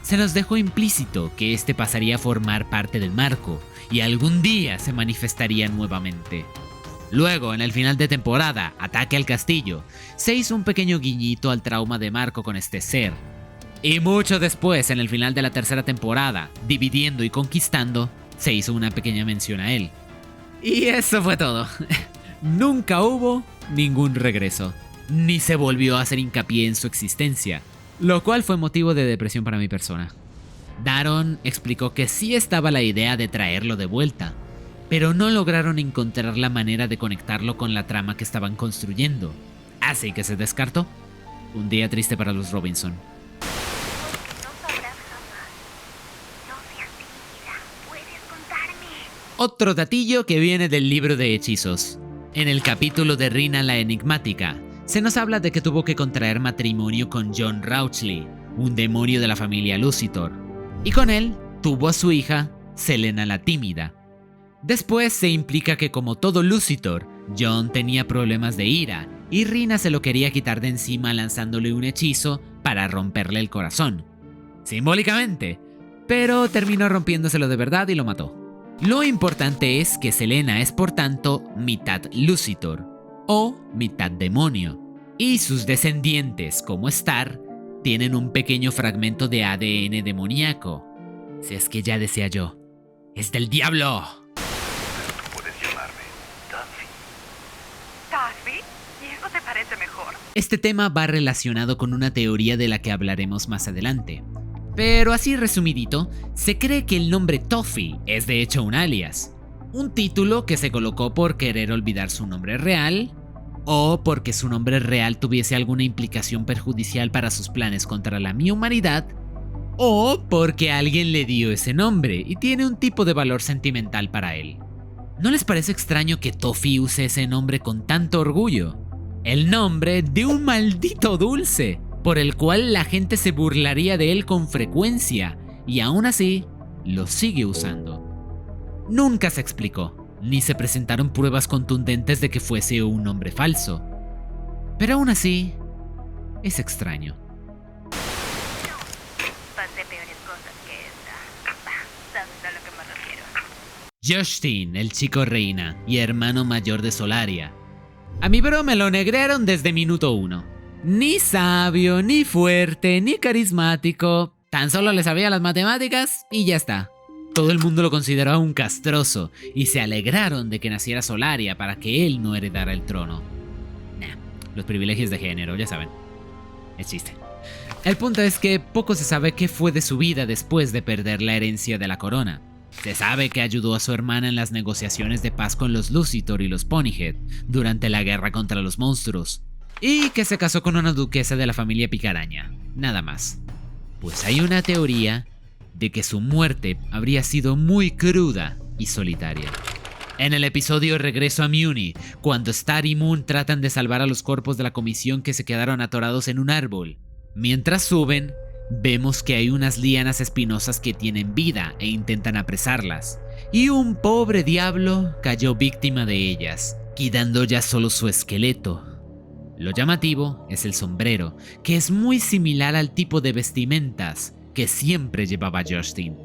se nos dejó implícito que este pasaría a formar parte de Marco y algún día se manifestaría nuevamente. Luego, en el final de temporada, Ataque al Castillo, se hizo un pequeño guiñito al trauma de Marco con este ser. Y mucho después, en el final de la tercera temporada, Dividiendo y Conquistando, se hizo una pequeña mención a él. Y eso fue todo. Nunca hubo ningún regreso, ni se volvió a hacer hincapié en su existencia, lo cual fue motivo de depresión para mi persona. Daron explicó que sí estaba la idea de traerlo de vuelta, pero no lograron encontrar la manera de conectarlo con la trama que estaban construyendo, así que se descartó. Un día triste para los Robinson. No sabrás jamás. No seas tímida. Puedes contarme. Otro datillo que viene del libro de hechizos. En el capítulo de Rina la Enigmática, se nos habla de que tuvo que contraer matrimonio con John Rauchley, un demonio de la familia Lucitor, y con él tuvo a su hija, Selena la Tímida. Después se implica que como todo Lucitor, John tenía problemas de ira, y Rina se lo quería quitar de encima lanzándole un hechizo para romperle el corazón. Simbólicamente, pero terminó rompiéndoselo de verdad y lo mató. Lo importante es que Selena es por tanto mitad Lucitor, o mitad demonio, y sus descendientes, como Star, tienen un pequeño fragmento de ADN demoníaco. Si es que ya decía yo, ¡es del diablo! Tú puedes llamarme Duffy. ¿Duffy? ¿Y eso te parece mejor? Este tema va relacionado con una teoría de la que hablaremos más adelante. Pero así resumidito, se cree que el nombre Toffee es de hecho un alias. Un título que se colocó por querer olvidar su nombre real, o porque su nombre real tuviese alguna implicación perjudicial para sus planes contra la mi-humanidad, o porque alguien le dio ese nombre y tiene un tipo de valor sentimental para él. ¿No les parece extraño que Toffee use ese nombre con tanto orgullo? el nombre de un maldito dulce, por el cual la gente se burlaría de él con frecuencia, y aún así, lo sigue usando. Nunca se explicó, ni se presentaron pruebas contundentes de que fuese un nombre falso. Pero aún así, es extraño. Pasé peores cosas que esta. ¿Sabes a lo que me refiero? Justin, el chico reina y hermano mayor de Solaria. A mi bro me lo negrearon desde minuto 1. Ni sabio, ni fuerte, ni carismático. Tan solo le sabía las matemáticas y ya está. Todo el mundo lo consideraba un castroso y se alegraron de que naciera Solaria para que él no heredara el trono. Los privilegios de género, ya saben. Es chiste. El punto es que poco se sabe qué fue de su vida después de perder la herencia de la corona. Se sabe que ayudó a su hermana en las negociaciones de paz con los Lucitor y los Ponyhead durante la guerra contra los monstruos, y que se casó con una duquesa de la familia Picaraña, nada más. Pues hay una teoría de que su muerte habría sido muy cruda y solitaria. En el episodio Regreso a Muni, cuando Star y Moon tratan de salvar a los cuerpos de la comisión que se quedaron atorados en un árbol, mientras suben, vemos que hay unas lianas espinosas que tienen vida e intentan apresarlas, y un pobre diablo cayó víctima de ellas, quedando ya solo su esqueleto. Lo llamativo es el sombrero, que es muy similar al tipo de vestimentas que siempre llevaba Justin.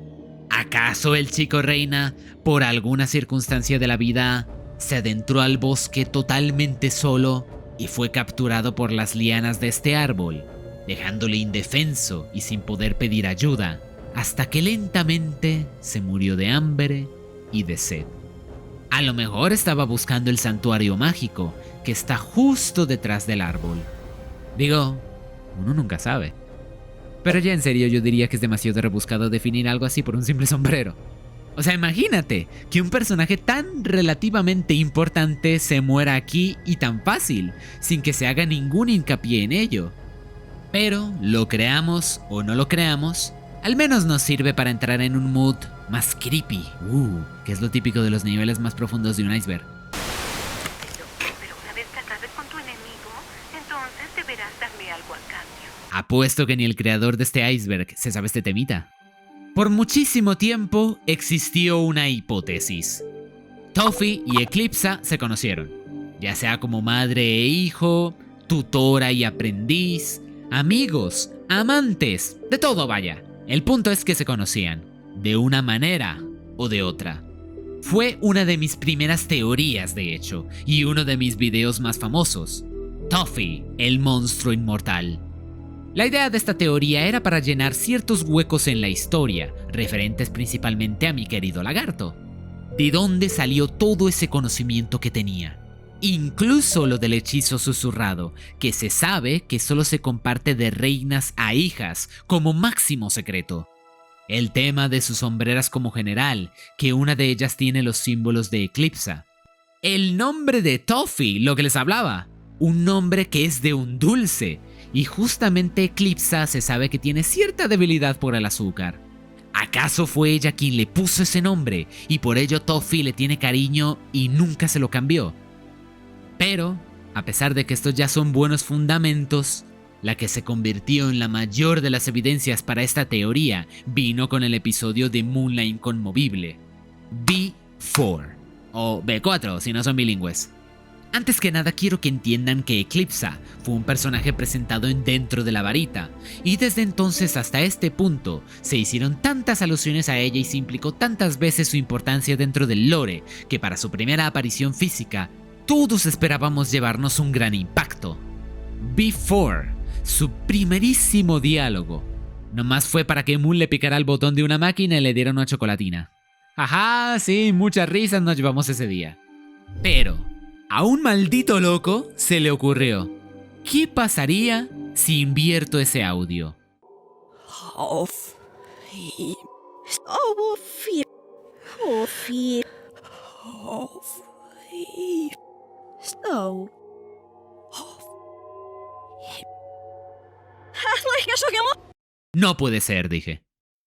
¿Acaso el chico reina, por alguna circunstancia de la vida, se adentró al bosque totalmente solo y fue capturado por las lianas de este árbol, dejándole indefenso y sin poder pedir ayuda, hasta que lentamente se murió de hambre y de sed? A lo mejor estaba buscando el santuario mágico que está justo detrás del árbol. Digo, uno nunca sabe. Pero ya en serio, yo diría que es demasiado rebuscado definir algo así por un simple sombrero. O sea, imagínate que un personaje tan relativamente importante se muera aquí y tan fácil, sin que se haga ningún hincapié en ello. Pero, lo creamos o no lo creamos, al menos nos sirve para entrar en un mood más creepy, que es lo típico de los niveles más profundos de un iceberg. Pero una vez te acabes con tu enemigo, entonces deberás darme algo a cambio. Apuesto que ni el creador de este iceberg se sabe este temita. Por muchísimo tiempo existió una hipótesis. Toffee y Eclipsa se conocieron, ya sea como madre e hijo, tutora y aprendiz, amigos, amantes, de todo vaya. El punto es que se conocían, de una manera o de otra. Fue una de mis primeras teorías, de hecho, y uno de mis videos más famosos. Toffee, el monstruo inmortal. La idea de esta teoría era para llenar ciertos huecos en la historia, referentes principalmente a mi querido lagarto. ¿De dónde salió todo ese conocimiento que tenía? Incluso lo del hechizo susurrado, que se sabe que solo se comparte de reinas a hijas como máximo secreto. El tema de sus sombreras como general, que una de ellas tiene los símbolos de Eclipsa. El nombre de Toffee, lo que les hablaba, un nombre que es de un dulce, y justamente Eclipsa se sabe que tiene cierta debilidad por el azúcar. ¿Acaso fue ella quien le puso ese nombre y por ello Toffee le tiene cariño y nunca se lo cambió? Pero, a pesar de que estos ya son buenos fundamentos, la que se convirtió en la mayor de las evidencias para esta teoría vino con el episodio de Moonlight Inconmovible, B4, o B4 si no son bilingües. Antes que nada quiero que entiendan que Eclipsa fue un personaje presentado en Dentro de la Varita, y desde entonces hasta este punto se hicieron tantas alusiones a ella y se implicó tantas veces su importancia dentro del lore, que para su primera aparición física, todos esperábamos llevarnos un gran impacto. B4, su primerísimo diálogo, nomás fue para que Moon le picara el botón de una máquina y le diera una chocolatina. Ajá, sí, muchas risas nos llevamos ese día. Pero a un maldito loco se le ocurrió: ¿qué pasaría si invierto ese audio? No puede ser, dije.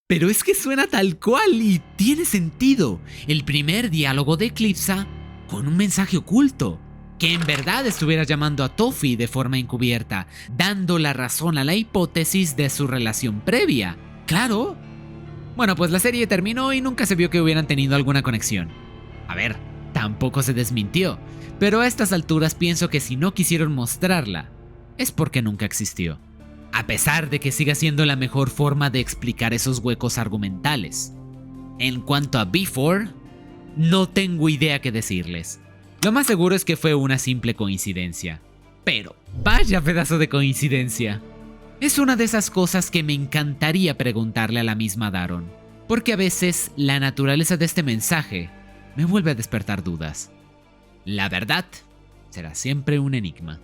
Pero es que suena tal cual y tiene sentido. El primer diálogo de Eclipsa con un mensaje oculto, que en verdad estuviera llamando a Toffee de forma encubierta, dando la razón a la hipótesis de su relación previa. ¡Claro! Bueno, pues la serie terminó y nunca se vio que hubieran tenido alguna conexión. A ver, tampoco se desmintió, pero a estas alturas pienso que si no quisieron mostrarla, es porque nunca existió. A pesar de que siga siendo la mejor forma de explicar esos huecos argumentales. En cuanto a Before, no tengo idea qué decirles. Lo más seguro es que fue una simple coincidencia. Pero, vaya pedazo de coincidencia. Es una de esas cosas que me encantaría preguntarle a la misma Daron, porque a veces la naturaleza de este mensaje me vuelve a despertar dudas. La verdad será siempre un enigma.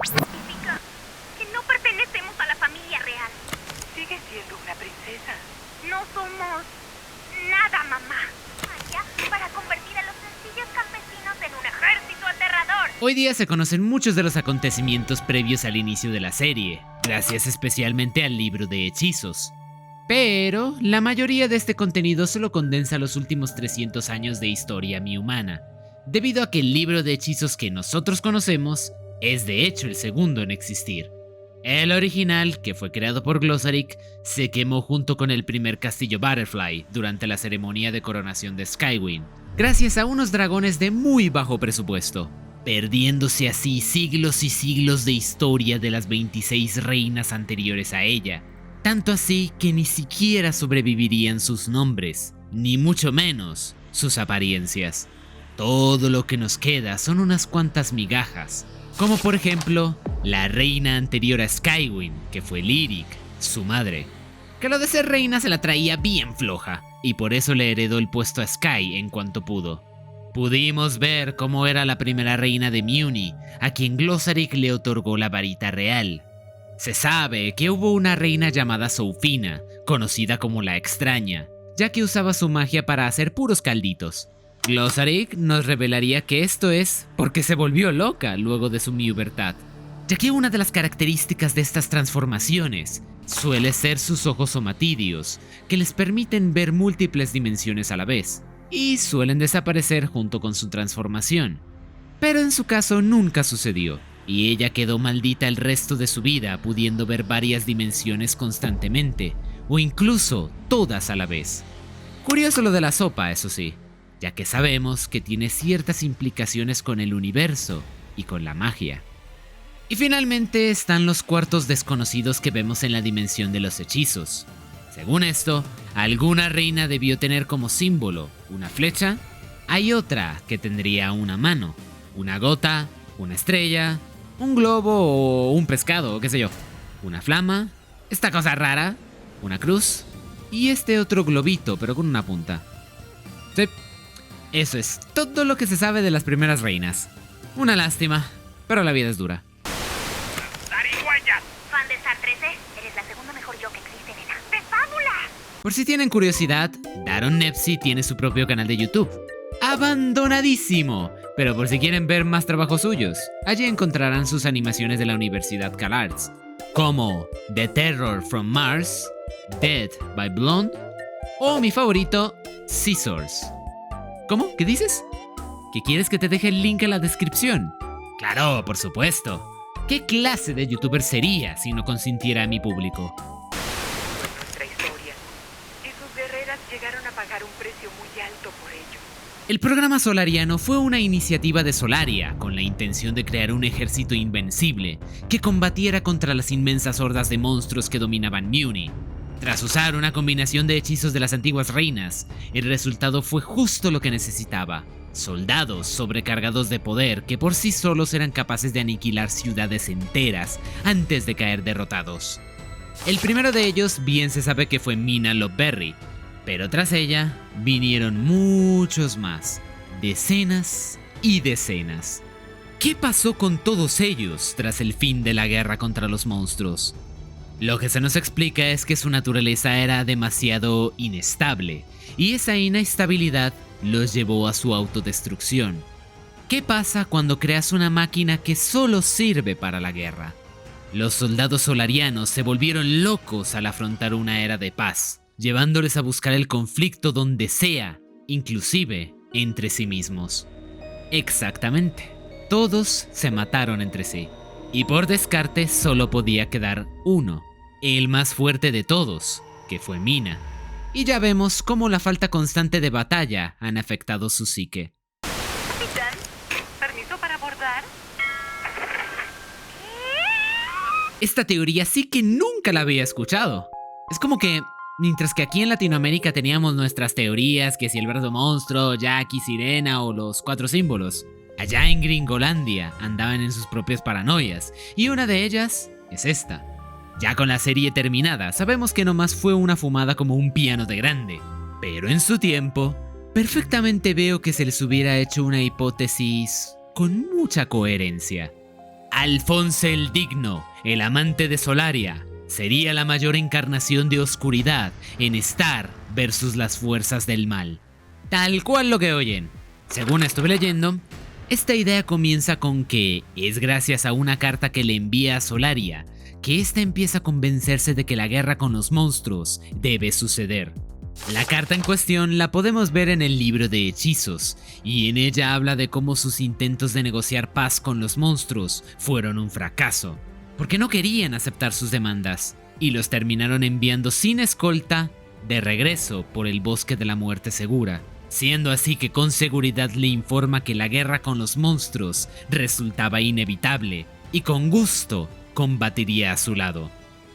Significa que no pertenecemos a la familia real. Sigue siendo una princesa. No somos nada, mamá. Vaya, para convertir a los sencillos campesinos en un ejército aterrador. Hoy día se conocen muchos de los acontecimientos previos al inicio de la serie, gracias especialmente al libro de hechizos. Pero la mayoría de este contenido solo condensa los últimos 300 años de historia mi-humana, debido a que el libro de hechizos que nosotros conocemos es de hecho el segundo en existir. El original, que fue creado por Glossaryck, se quemó junto con el primer castillo Butterfly durante la ceremonia de coronación de Skywyn, gracias a unos dragones de muy bajo presupuesto, perdiéndose así siglos y siglos de historia de las 26 reinas anteriores a ella. Tanto así que ni siquiera sobrevivirían sus nombres, ni mucho menos sus apariencias. Todo lo que nos queda son unas cuantas migajas, como por ejemplo, la reina anterior a Skywyn, que fue Lyric, su madre, que lo de ser reina se la traía bien floja, y por eso le heredó el puesto a Sky en cuanto pudo. Pudimos ver cómo era la primera reina de Muni, a quien Glossaryck le otorgó la varita real. Se sabe que hubo una reina llamada Soufina, conocida como la Extraña, ya que usaba su magia para hacer puros calditos. Glossaryck nos revelaría que esto es porque se volvió loca luego de su pubertad, ya que una de las características de estas transformaciones suele ser sus ojos somatidios, que les permiten ver múltiples dimensiones a la vez, y suelen desaparecer junto con su transformación. Pero en su caso nunca sucedió, y ella quedó maldita el resto de su vida pudiendo ver varias dimensiones constantemente, o incluso todas a la vez. Curioso lo de la sopa, eso sí, ya que sabemos que tiene ciertas implicaciones con el universo y con la magia. Y finalmente están los cuartos desconocidos que vemos en la dimensión de los hechizos. Según esto, alguna reina debió tener como símbolo una flecha, hay otra que tendría una mano, una gota, una estrella, un globo o un pescado, qué sé yo, una flama, esta cosa rara, una cruz y este otro globito pero con una punta. Sí, eso es todo lo que se sabe de las primeras reinas. Una lástima, pero la vida es dura. ¡Zarigüeyas! Fan de Star 13, eres la segunda mejor yo que existe, nena. ¡De fábula! Por si tienen curiosidad, Daron Nepsi tiene su propio canal de YouTube. Abandonadísimo, pero por si quieren ver más trabajos suyos, allí encontrarán sus animaciones de la Universidad CalArts, como The Terror from Mars, Dead by Blonde o mi favorito, Scissors. ¿Cómo? ¿Qué dices? ¿Que quieres que te deje el link en la descripción? Claro, por supuesto. ¿Qué clase de youtuber sería si no consintiera a mi público? Nuestra historia. Y sus guerreras llegaron a pagar un precio muy alto por ello. El programa Solariano fue una iniciativa de Solaria con la intención de crear un ejército invencible que combatiera contra las inmensas hordas de monstruos que dominaban Muni. Tras usar una combinación de hechizos de las antiguas reinas, el resultado fue justo lo que necesitaba: soldados sobrecargados de poder que por sí solos eran capaces de aniquilar ciudades enteras antes de caer derrotados. El primero de ellos bien se sabe que fue Mina Loveberry, pero tras ella vinieron muchos más, decenas y decenas. ¿Qué pasó con todos ellos tras el fin de la guerra contra los monstruos? Lo que se nos explica es que su naturaleza era demasiado inestable, y esa inestabilidad los llevó a su autodestrucción. ¿Qué pasa cuando creas una máquina que solo sirve para la guerra? Los soldados solarianos se volvieron locos al afrontar una era de paz, llevándoles a buscar el conflicto donde sea, inclusive entre sí mismos. Exactamente. Todos se mataron entre sí. Y por descarte solo podía quedar uno, el más fuerte de todos, que fue Mina. Y ya vemos cómo la falta constante de batalla han afectado su psique. Capitán, ¿permiso para abordar? Esta teoría sí que nunca la había escuchado. Es como que, mientras que aquí en Latinoamérica teníamos nuestras teorías, que si el verso monstruo, Jackie, Sirena o los 4 símbolos, allá en Gringolandia andaban en sus propias paranoias, y una de ellas es esta. Ya con la serie terminada, sabemos que nomás fue una fumada como un piano de grande, pero en su tiempo, perfectamente veo que se les hubiera hecho una hipótesis con mucha coherencia. Alfonse el Digno, el amante de Solaria, sería la mayor encarnación de oscuridad en Star versus las fuerzas del mal. Tal cual lo que oyen. Según estuve leyendo, esta idea comienza con que es gracias a una carta que le envía a Solaria que ésta empieza a convencerse de que la guerra con los monstruos debe suceder. La carta en cuestión la podemos ver en el libro de hechizos, y en ella habla de cómo sus intentos de negociar paz con los monstruos fueron un fracaso, porque no querían aceptar sus demandas, y los terminaron enviando sin escolta de regreso por el bosque de la muerte segura, siendo así que con seguridad le informa que la guerra con los monstruos resultaba inevitable, y con gusto combatiría a su lado,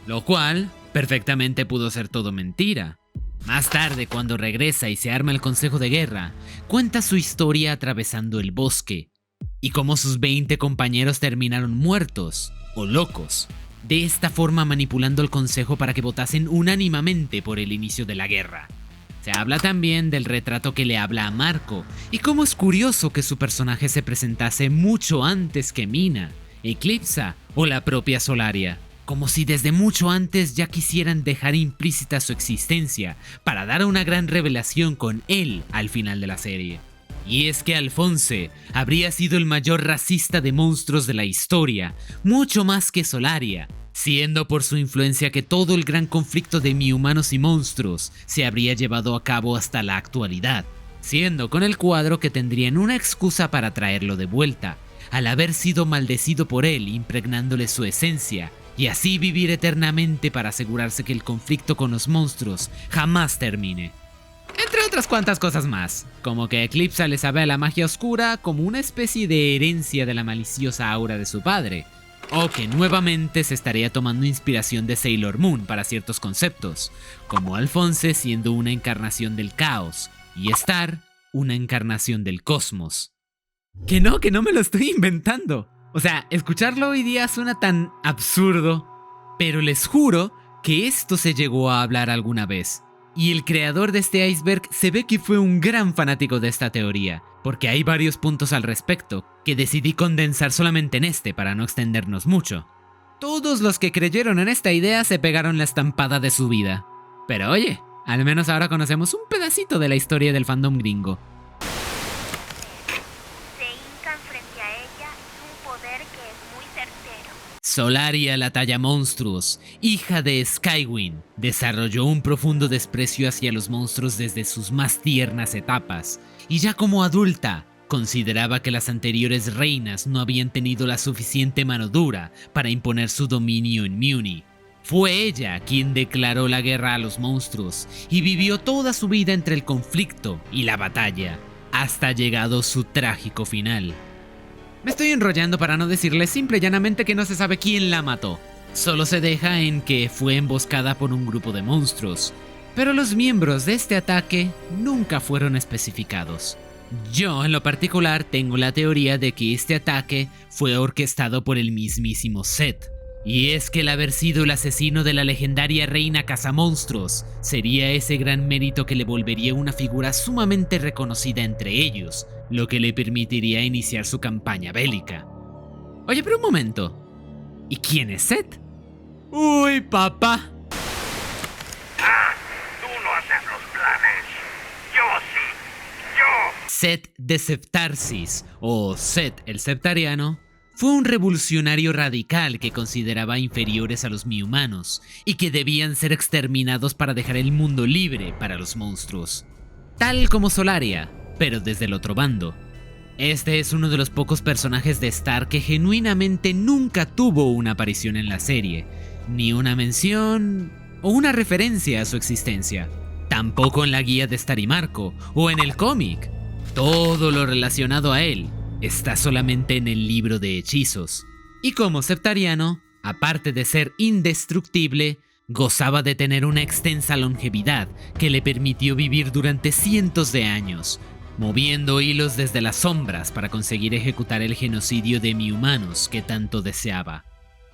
lo cual perfectamente pudo ser todo mentira. Más tarde, cuando regresa y se arma el consejo de guerra, cuenta su historia atravesando el bosque, y cómo sus 20 compañeros terminaron muertos o locos, de esta forma manipulando el consejo para que votasen unánimemente por el inicio de la guerra. Se habla también del retrato que le habla a Marco, y cómo es curioso que su personaje se presentase mucho antes que Mina, Eclipsa o la propia Solaria, como si desde mucho antes ya quisieran dejar implícita su existencia para dar una gran revelación con él al final de la serie. Y es que Alfonse habría sido el mayor racista de monstruos de la historia, mucho más que Solaria, siendo por su influencia que todo el gran conflicto de mi-humanos y monstruos se habría llevado a cabo hasta la actualidad, siendo con el cuadro que tendrían una excusa para traerlo de vuelta, al haber sido maldecido por él impregnándole su esencia, y así vivir eternamente para asegurarse que el conflicto con los monstruos jamás termine. Entre otras cuantas cosas más, como que Eclipsa le sabe a la magia oscura como una especie de herencia de la maliciosa aura de su padre, o que nuevamente se estaría tomando inspiración de Sailor Moon para ciertos conceptos, como Alfonse siendo una encarnación del caos, y Star una encarnación del cosmos. Que no me lo estoy inventando. O sea, escucharlo hoy día suena tan absurdo, pero les juro que esto se llegó a hablar alguna vez. Y el creador de este iceberg se ve que fue un gran fanático de esta teoría, porque hay varios puntos al respecto que decidí condensar solamente en este para no extendernos mucho. Todos los que creyeron en esta idea se pegaron la estampada de su vida. Pero oye, al menos ahora conocemos un pedacito de la historia del fandom gringo. Solaria la talla monstruos, hija de Skywyn, desarrolló un profundo desprecio hacia los monstruos desde sus más tiernas etapas, y ya como adulta, consideraba que las anteriores reinas no habían tenido la suficiente mano dura para imponer su dominio en Muni. Fue ella quien declaró la guerra a los monstruos y vivió toda su vida entre el conflicto y la batalla, hasta llegado su trágico final. Me estoy enrollando para no decirles simple y llanamente que no se sabe quién la mató. Solo se deja en que fue emboscada por un grupo de monstruos, pero los miembros de este ataque nunca fueron especificados. Yo, en lo particular, tengo la teoría de que este ataque fue orquestado por el mismísimo Set. Y es que el haber sido el asesino de la legendaria reina cazamonstruos sería ese gran mérito que le volvería una figura sumamente reconocida entre ellos, lo que le permitiría iniciar su campaña bélica. Oye, pero un momento. ¿Y quién es Set? ¡Uy, papá! Tú no haces los planes. Yo sí. Yo. Set de Septarsis, o Set el Septariano, fue un revolucionario radical que consideraba inferiores a los mi-humanos y que debían ser exterminados para dejar el mundo libre para los monstruos. Tal como Solaria, pero desde el otro bando. Este es uno de los pocos personajes de Stark que genuinamente nunca tuvo una aparición en la serie, ni una mención o una referencia a su existencia. Tampoco en la guía de Star y Marco o en el cómic. Todo lo relacionado a él está solamente en el libro de hechizos. Y como septariano, aparte de ser indestructible, gozaba de tener una extensa longevidad que le permitió vivir durante cientos de años, moviendo hilos desde las sombras para conseguir ejecutar el genocidio de mi-humanos que tanto deseaba.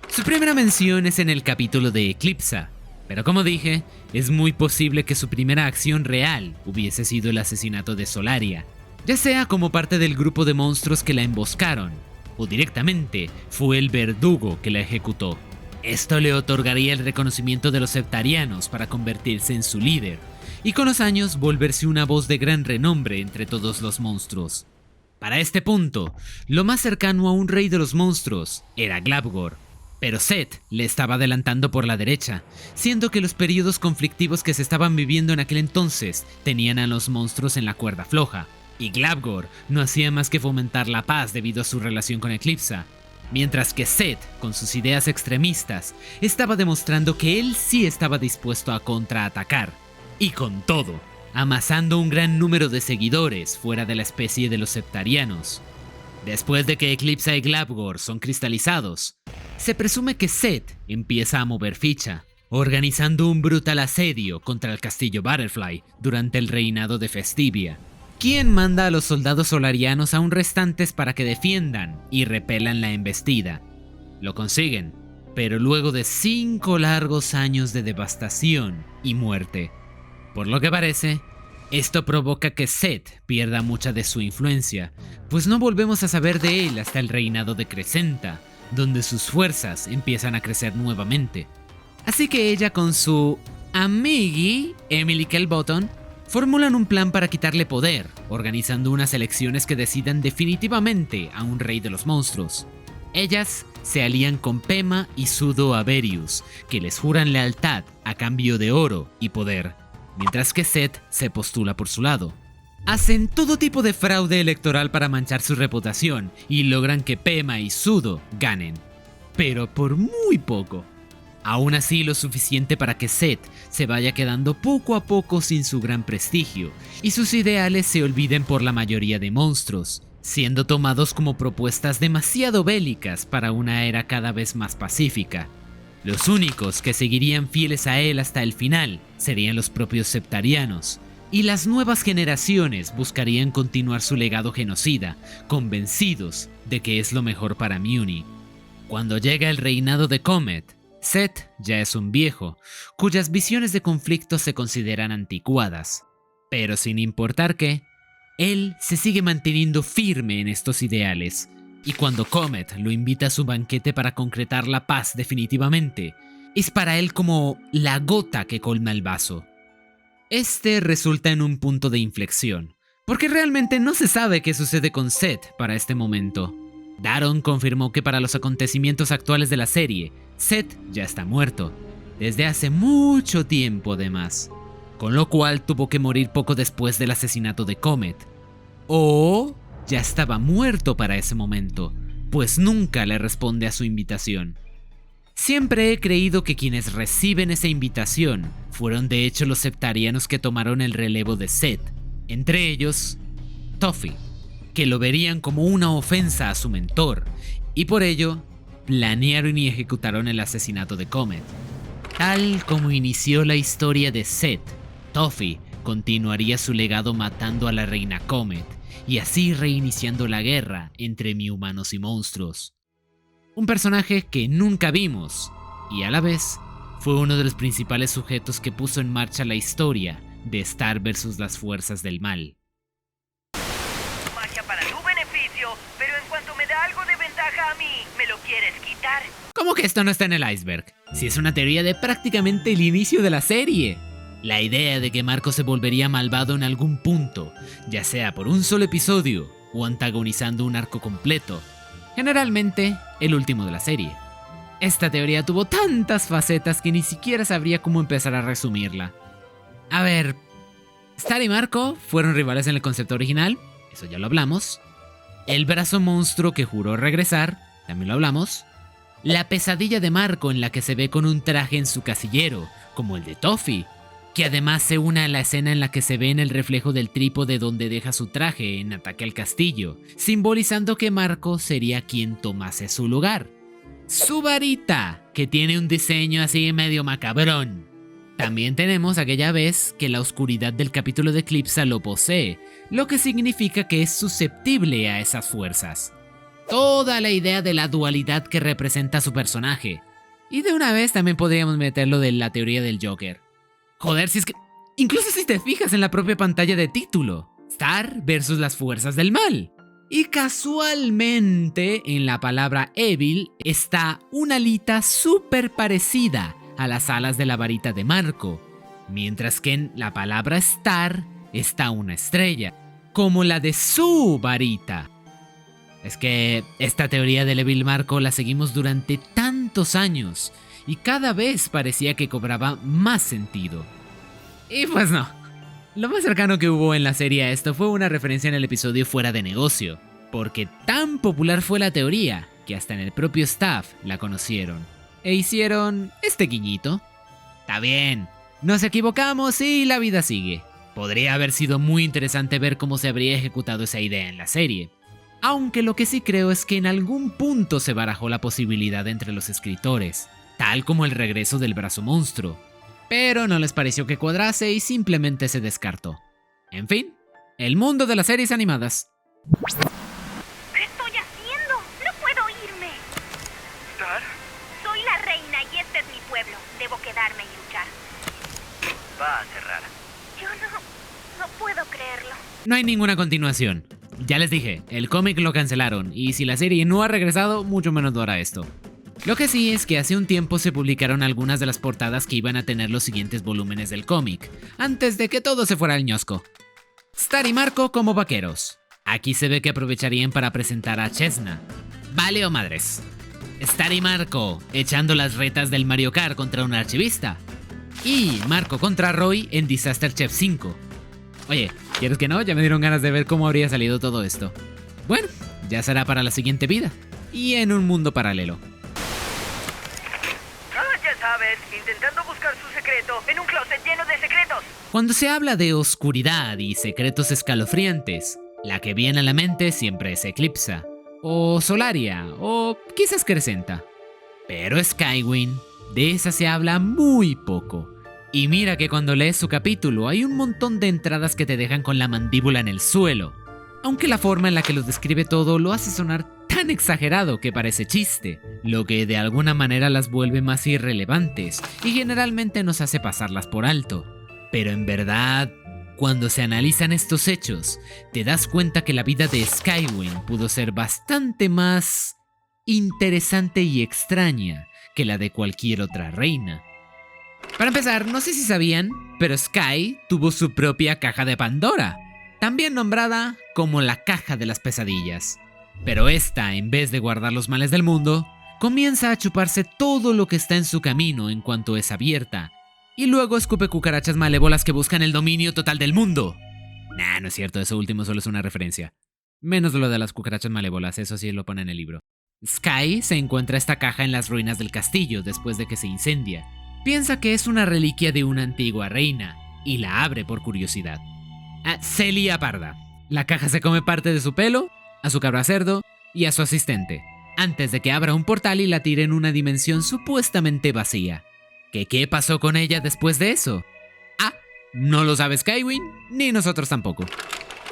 Su primera mención es en el capítulo de Eclipsa, pero como dije, es muy posible que su primera acción real hubiese sido el asesinato de Solaria, ya sea como parte del grupo de monstruos que la emboscaron, o directamente fue el verdugo que la ejecutó. Esto le otorgaría el reconocimiento de los septarianos para convertirse en su líder, y con los años volverse una voz de gran renombre entre todos los monstruos. Para este punto, lo más cercano a un rey de los monstruos era Glabgor, pero Set le estaba adelantando por la derecha, siendo que los periodos conflictivos que se estaban viviendo en aquel entonces tenían a los monstruos en la cuerda floja, y Glabgor no hacía más que fomentar la paz debido a su relación con Eclipsa, mientras que Set, con sus ideas extremistas, estaba demostrando que él sí estaba dispuesto a contraatacar, y con todo, amasando un gran número de seguidores fuera de la especie de los septarianos. Después de que Eclipsa y Glabgor son cristalizados, se presume que Set empieza a mover ficha, organizando un brutal asedio contra el castillo Butterfly durante el reinado de Festivia, quien manda a los soldados solarianos aún restantes para que defiendan y repelan la embestida. Lo consiguen, pero luego de 5 largos años de devastación y muerte. Por lo que parece, esto provoca que Set pierda mucha de su influencia, pues no volvemos a saber de él hasta el reinado de Crescenta, donde sus fuerzas empiezan a crecer nuevamente. Así que ella con su amigui, Emily Kelbottom, formulan un plan para quitarle poder, organizando unas elecciones que decidan definitivamente a un rey de los monstruos. Ellas se alían con Pema y Sudo Averius, que les juran lealtad a cambio de oro y poder, mientras que Set se postula por su lado. Hacen todo tipo de fraude electoral para manchar su reputación y logran que Pema y Sudo ganen, pero por muy poco. Aún así lo suficiente para que Set se vaya quedando poco a poco sin su gran prestigio y sus ideales se olviden por la mayoría de monstruos, siendo tomados como propuestas demasiado bélicas para una era cada vez más pacífica. Los únicos que seguirían fieles a él hasta el final serían los propios septarianos, y las nuevas generaciones buscarían continuar su legado genocida, convencidos de que es lo mejor para Muni. Cuando llega el reinado de Comet, Set ya es un viejo, cuyas visiones de conflicto se consideran anticuadas, pero sin importar qué, él se sigue manteniendo firme en estos ideales, y cuando Comet lo invita a su banquete para concretar la paz definitivamente, es para él como la gota que colma el vaso. Este resulta en un punto de inflexión, porque realmente no se sabe qué sucede con Set para este momento. Daron confirmó que para los acontecimientos actuales de la serie, Set ya está muerto, desde hace mucho tiempo además, con lo cual tuvo que morir poco después del asesinato de Comet. O ya estaba muerto para ese momento, pues nunca le responde a su invitación. Siempre he creído que quienes reciben esa invitación fueron de hecho los septarianos que tomaron el relevo de Set, entre ellos Toffee, que lo verían como una ofensa a su mentor, y por ello planearon y ejecutaron el asesinato de Comet. Tal como inició la historia de Set, Toffee continuaría su legado matando a la reina Comet, y así reiniciando la guerra entre mi-humanos y monstruos. Un personaje que nunca vimos, y a la vez fue uno de los principales sujetos que puso en marcha la historia de Star versus las fuerzas del mal. Magia para tu beneficio, pero en cuanto me da algo de ventaja a mí, ¿me lo quieres quitar? ¿Cómo que esto no está en el iceberg? Si es una teoría de prácticamente el inicio de la serie. La idea de que Marco se volvería malvado en algún punto, ya sea por un solo episodio o antagonizando un arco completo, generalmente el último de la serie. Esta teoría tuvo tantas facetas que ni siquiera sabría cómo empezar a resumirla. A ver, Star y Marco fueron rivales en el concepto original, eso ya lo hablamos. el brazo monstruo que juró regresar, también lo hablamos, la pesadilla de Marco en la que se ve con un traje en su casillero, como el de Toffee, que además se une a la escena en la que se ve en el reflejo del trípode donde deja su traje en Ataque al Castillo, simbolizando que Marco sería quien tomase su lugar. Su varita, que tiene un diseño así medio macabrón. También tenemos aquella vez que la oscuridad del capítulo de Eclipsa lo posee, lo que significa que es susceptible a esas fuerzas. Toda la idea de la dualidad que representa su personaje. Y de una vez también podríamos meterlo de la teoría del Joker. Joder, si es que... Incluso si te fijas en la propia pantalla de título. Star versus las fuerzas del mal. Y casualmente en la palabra Evil está una alita súper parecida a las alas de la varita de Marco. Mientras que en la palabra Star está una estrella, como la de su varita. Es que esta teoría del Evil Marco la seguimos durante tantos años y cada vez parecía que cobraba más sentido. Y pues no. Lo más cercano que hubo en la serie a esto fue una referencia en el episodio Fuera de Negocio, porque tan popular fue la teoría que hasta en el propio staff la conocieron e hicieron este guiñito. Está bien, nos equivocamos y la vida sigue. Podría haber sido muy interesante ver cómo se habría ejecutado esa idea en la serie. Aunque lo que sí creo es que en algún punto se barajó la posibilidad entre los escritores, tal como el regreso del brazo monstruo. Pero no les pareció que cuadrase y simplemente se descartó. En fin, el mundo de las series animadas. ¿Qué estoy haciendo? No puedo irme. ¿Star? Soy la reina y este es mi pueblo. Debo quedarme y luchar. Va a cerrar. Yo no puedo creerlo. No hay ninguna continuación. Ya les dije, el cómic lo cancelaron y si la serie no ha regresado, mucho menos lo hará esto. Lo que sí es que hace un tiempo se publicaron algunas de las portadas que iban a tener los siguientes volúmenes del cómic, antes de que todo se fuera al ñosco. Star y Marco como vaqueros. Aquí se ve que aprovecharían para presentar a Chesna. Vale o madres. Star y Marco echando las retas del Mario Kart contra un archivista. Y Marco contra Roy en Disaster Chef 5. Oye, ¿quieres que no? Ya me dieron ganas de ver cómo habría salido todo esto. Bueno, ya será para la siguiente vida. Y en un mundo paralelo. Ya sabes, intentando buscar su secreto en un closet lleno de secretos. Cuando se habla de oscuridad y secretos escalofriantes, la que viene a la mente siempre es Eclipsa, o Solaria, o quizás Crescenta. Pero Skywyn, de esa se habla muy poco. Y mira que cuando lees su capítulo hay un montón de entradas que te dejan con la mandíbula en el suelo. Aunque la forma en la que los describe todo lo hace sonar tan exagerado que parece chiste, lo que de alguna manera las vuelve más irrelevantes y generalmente nos hace pasarlas por alto. Pero en verdad, cuando se analizan estos hechos, te das cuenta que la vida de Skywyn pudo ser bastante más interesante y extraña que la de cualquier otra reina. Para empezar, no sé si sabían, pero Sky tuvo su propia caja de Pandora, también nombrada como la caja de las pesadillas. Pero esta, en vez de guardar los males del mundo, comienza a chuparse todo lo que está en su camino en cuanto es abierta, y luego escupe cucarachas malévolas que buscan el dominio total del mundo. Nah, no es cierto, eso último solo es una referencia. Menos lo de las cucarachas malévolas, eso sí lo pone en el libro. Sky se encuentra esta caja en las ruinas del castillo después de que se incendia. Piensa que es una reliquia de una antigua reina, y la abre por curiosidad. Celia Parda. La caja se come parte de su pelo, a su cabra cerdo y a su asistente, antes de que abra un portal y la tire en una dimensión supuestamente vacía. ¿Qué pasó con ella después de eso? No lo sabe Skywyn, ni nosotros tampoco.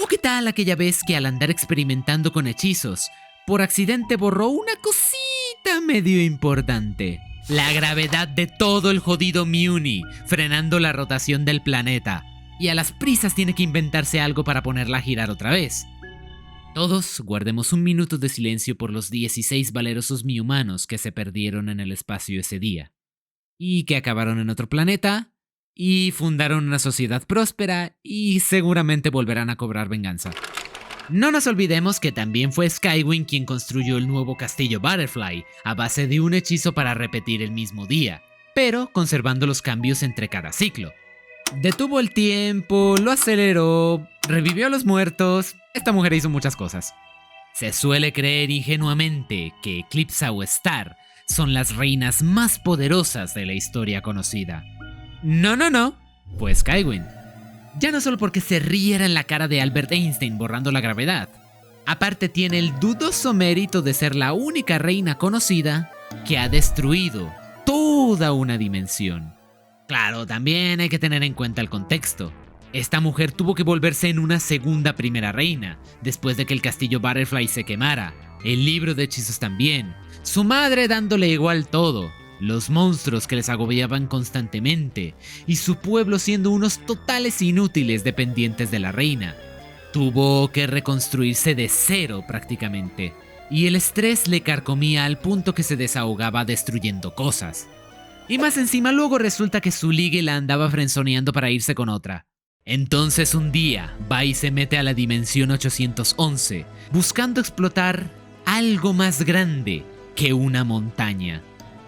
¿O qué tal aquella vez que al andar experimentando con hechizos, por accidente borró una cosita medio importante? La gravedad de todo el jodido Muni, frenando la rotación del planeta. Y a las prisas tiene que inventarse algo para ponerla a girar otra vez. Todos guardemos un minuto de silencio por los 16 valerosos mi-humanos que se perdieron en el espacio ese día. Y que acabaron en otro planeta, y fundaron una sociedad próspera, y seguramente volverán a cobrar venganza. No nos olvidemos que también fue Skywyn quien construyó el nuevo castillo Butterfly, a base de un hechizo para repetir el mismo día, pero conservando los cambios entre cada ciclo. Detuvo el tiempo, lo aceleró, revivió a los muertos. Esta mujer hizo muchas cosas. Se suele creer ingenuamente que Eclipsa o Star son las reinas más poderosas de la historia conocida. No, fue Skywyn. Ya no solo porque se riera en la cara de Albert Einstein borrando la gravedad. Aparte tiene el dudoso mérito de ser la única reina conocida que ha destruido toda una dimensión. Claro, también hay que tener en cuenta el contexto. Esta mujer tuvo que volverse en una segunda primera reina, después de que el castillo Butterfly se quemara, el libro de hechizos también, su madre dándole igual todo, los monstruos que les agobiaban constantemente, y su pueblo siendo unos totales inútiles dependientes de la reina. Tuvo que reconstruirse de cero prácticamente, y el estrés le carcomía al punto que se desahogaba destruyendo cosas. Y más encima luego resulta que su ligue la andaba frenzoneando para irse con otra. Entonces un día va y se mete a la dimensión 811, buscando explotar algo más grande que una montaña.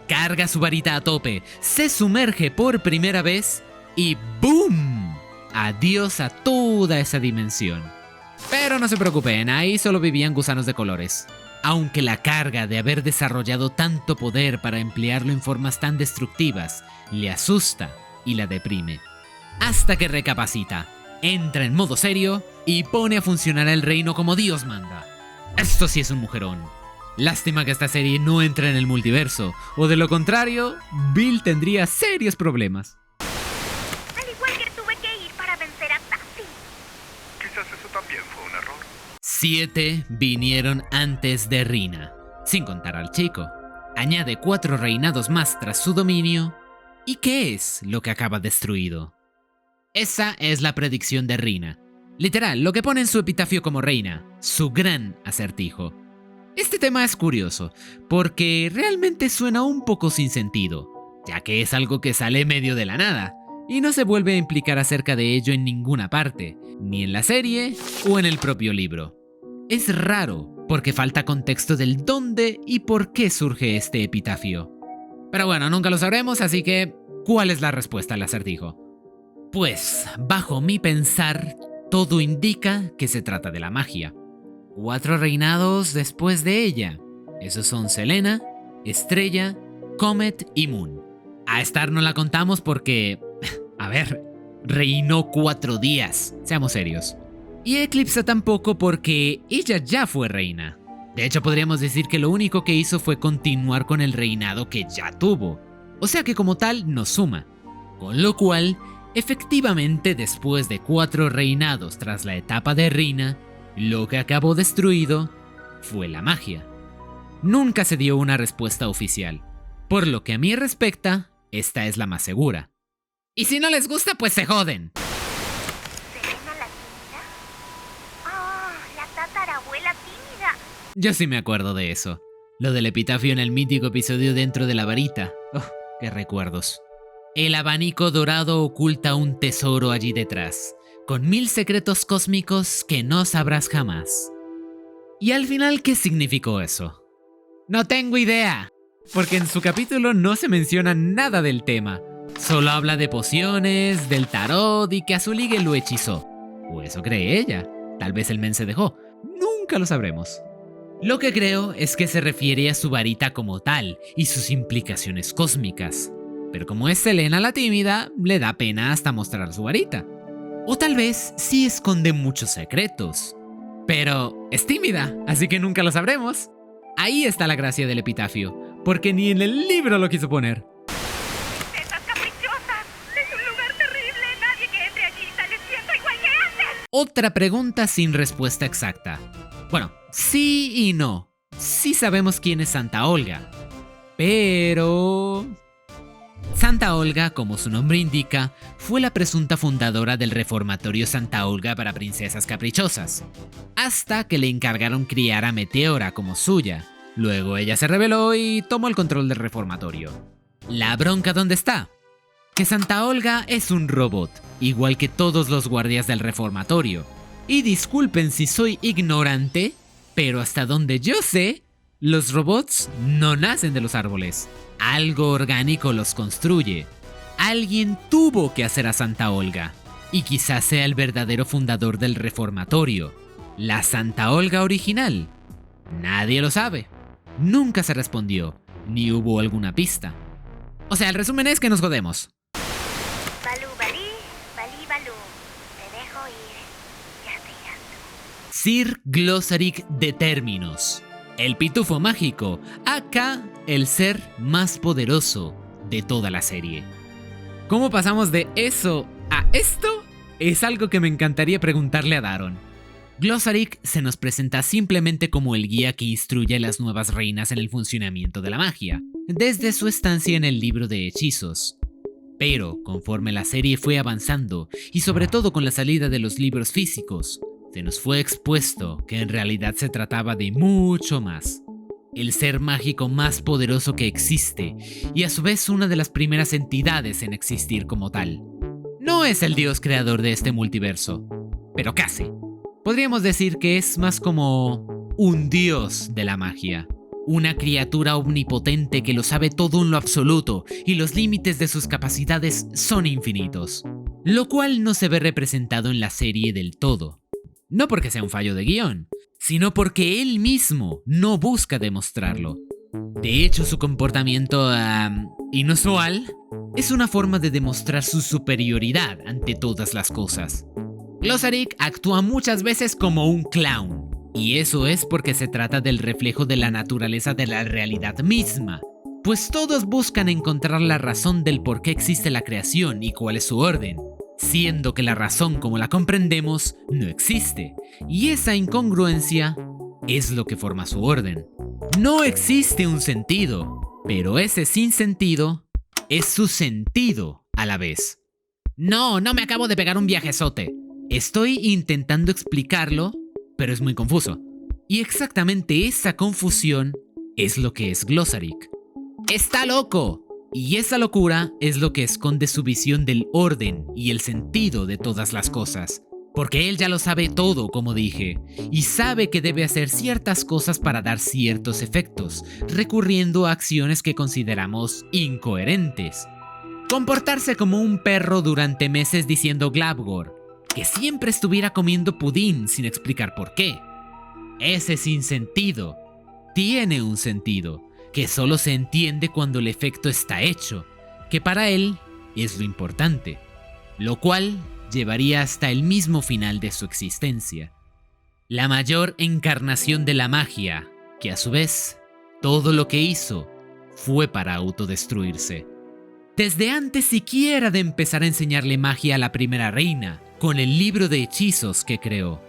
Carga su varita a tope, se sumerge por primera vez y ¡boom! Adiós a toda esa dimensión. Pero no se preocupen, ahí solo vivían gusanos de colores. Aunque la carga de haber desarrollado tanto poder para emplearlo en formas tan destructivas le asusta y la deprime. Hasta que recapacita, entra en modo serio y pone a funcionar el reino como Dios manda. Esto sí es un mujerón. Lástima que esta serie no entra en el multiverso, o de lo contrario, Bill tendría serios problemas. Al igual que tuve que ir para vencer a Tassi. Quizás eso también fue un error. 7 vinieron antes de Rina, sin contar al chico. Añade 4 reinados más tras su dominio. ¿Y qué es lo que acaba destruido? Esa es la predicción de Rina. Literal, lo que pone en su epitafio como reina, su gran acertijo. Este tema es curioso, porque realmente suena un poco sin sentido, ya que es algo que sale medio de la nada, y no se vuelve a implicar acerca de ello en ninguna parte, ni en la serie o en el propio libro. Es raro, porque falta contexto del dónde y por qué surge este epitafio. Pero bueno, nunca lo sabremos, así que, ¿cuál es la respuesta al acertijo? Pues, bajo mi pensar, todo indica que se trata de la magia. 4 reinados después de ella. Esos son Selena, Estrella, Comet y Moon. A Star no la contamos porque... a ver, reinó 4 días, seamos serios. Y Eclipsa tampoco porque ella ya fue reina. De hecho, podríamos decir que lo único que hizo fue continuar con el reinado que ya tuvo. O sea que como tal no suma. Con lo cual, efectivamente después de 4 reinados tras la etapa de Rina, lo que acabó destruido fue la magia. Nunca se dio una respuesta oficial. Por lo que a mí respecta, esta es la más segura. Y si no les gusta, pues se joden. ¿Selena la tímida? ¡Oh, la tatarabuela tímida! Yo sí me acuerdo de eso. Lo del epitafio en el mítico episodio Dentro de la varita. Oh, qué recuerdos. El abanico dorado oculta un tesoro allí detrás, con 1000 secretos cósmicos que no sabrás jamás. ¿Y al final qué significó eso? No tengo idea, porque en su capítulo no se menciona nada del tema. Solo habla de pociones, del tarot y que a su ligue lo hechizó. O eso cree ella. Tal vez el men se dejó. Nunca lo sabremos. Lo que creo es que se refiere a su varita como tal y sus implicaciones cósmicas. Pero como es Selena la tímida, le da pena hasta mostrar su varita. O tal vez sí esconde muchos secretos. Pero es tímida, así que nunca lo sabremos. Ahí está la gracia del epitafio, porque ni en el libro lo quiso poner. ¡Esas caprichosas! ¡Es un lugar terrible! Nadie que entre allí sale siendo igual que antes. Otra pregunta sin respuesta exacta. Bueno, sí y no. Sí sabemos quién es Santa Olga. Pero... Santa Olga, como su nombre indica, fue la presunta fundadora del reformatorio Santa Olga para princesas caprichosas, hasta que le encargaron criar a Meteora como suya. Luego ella se rebeló y tomó el control del reformatorio. ¿La bronca dónde está? Que Santa Olga es un robot, igual que todos los guardias del reformatorio. Y disculpen si soy ignorante, pero hasta donde yo sé, los robots no nacen de los árboles. Algo orgánico los construye. Alguien tuvo que hacer a Santa Olga. Y quizás sea el verdadero fundador del reformatorio. La Santa Olga original. Nadie lo sabe. Nunca se respondió, ni hubo alguna pista. O sea, el resumen es que nos jodemos. Balú, balí, balí, balú. Te dejo ir. Ya te irás tú. Sir Glossaryck de Términos. El pitufo mágico, acá el ser más poderoso de toda la serie. ¿Cómo pasamos de eso a esto? Es algo que me encantaría preguntarle a Daron. Glossaryck se nos presenta simplemente como el guía que instruye a las nuevas reinas en el funcionamiento de la magia, desde su estancia en el libro de hechizos. Pero, conforme la serie fue avanzando, y sobre todo con la salida de los libros físicos, se nos fue expuesto que en realidad se trataba de mucho más. El ser mágico más poderoso que existe, y a su vez una de las primeras entidades en existir como tal. No es el dios creador de este multiverso, pero casi. Podríamos decir que es más como un dios de la magia. Una criatura omnipotente que lo sabe todo en lo absoluto y los límites de sus capacidades son infinitos. Lo cual no se ve representado en la serie del todo. No porque sea un fallo de guión, sino porque él mismo no busca demostrarlo. De hecho, su comportamiento inusual es una forma de demostrar su superioridad ante todas las cosas. Glossaryck actúa muchas veces como un clown, y eso es porque se trata del reflejo de la naturaleza de la realidad misma, pues todos buscan encontrar la razón del por qué existe la creación y cuál es su orden, siendo que la razón como la comprendemos no existe, y esa incongruencia es lo que forma su orden. No existe un sentido, pero ese sinsentido es su sentido a la vez. No me acabo de pegar un viajezote. Estoy intentando explicarlo, pero es muy confuso. Y exactamente esa confusión es lo que es Glossaryck. ¡Está loco! Y esa locura es lo que esconde su visión del orden y el sentido de todas las cosas. Porque él ya lo sabe todo, como dije, y sabe que debe hacer ciertas cosas para dar ciertos efectos, recurriendo a acciones que consideramos incoherentes. Comportarse como un perro durante meses diciendo Glabgor, que siempre estuviera comiendo pudín sin explicar por qué. Ese sinsentido tiene un sentido, que solo se entiende cuando el efecto está hecho, que para él es lo importante, lo cual llevaría hasta el mismo final de su existencia. La mayor encarnación de la magia, que a su vez, todo lo que hizo fue para autodestruirse. Desde antes siquiera de empezar a enseñarle magia a la primera reina, con el libro de hechizos que creó.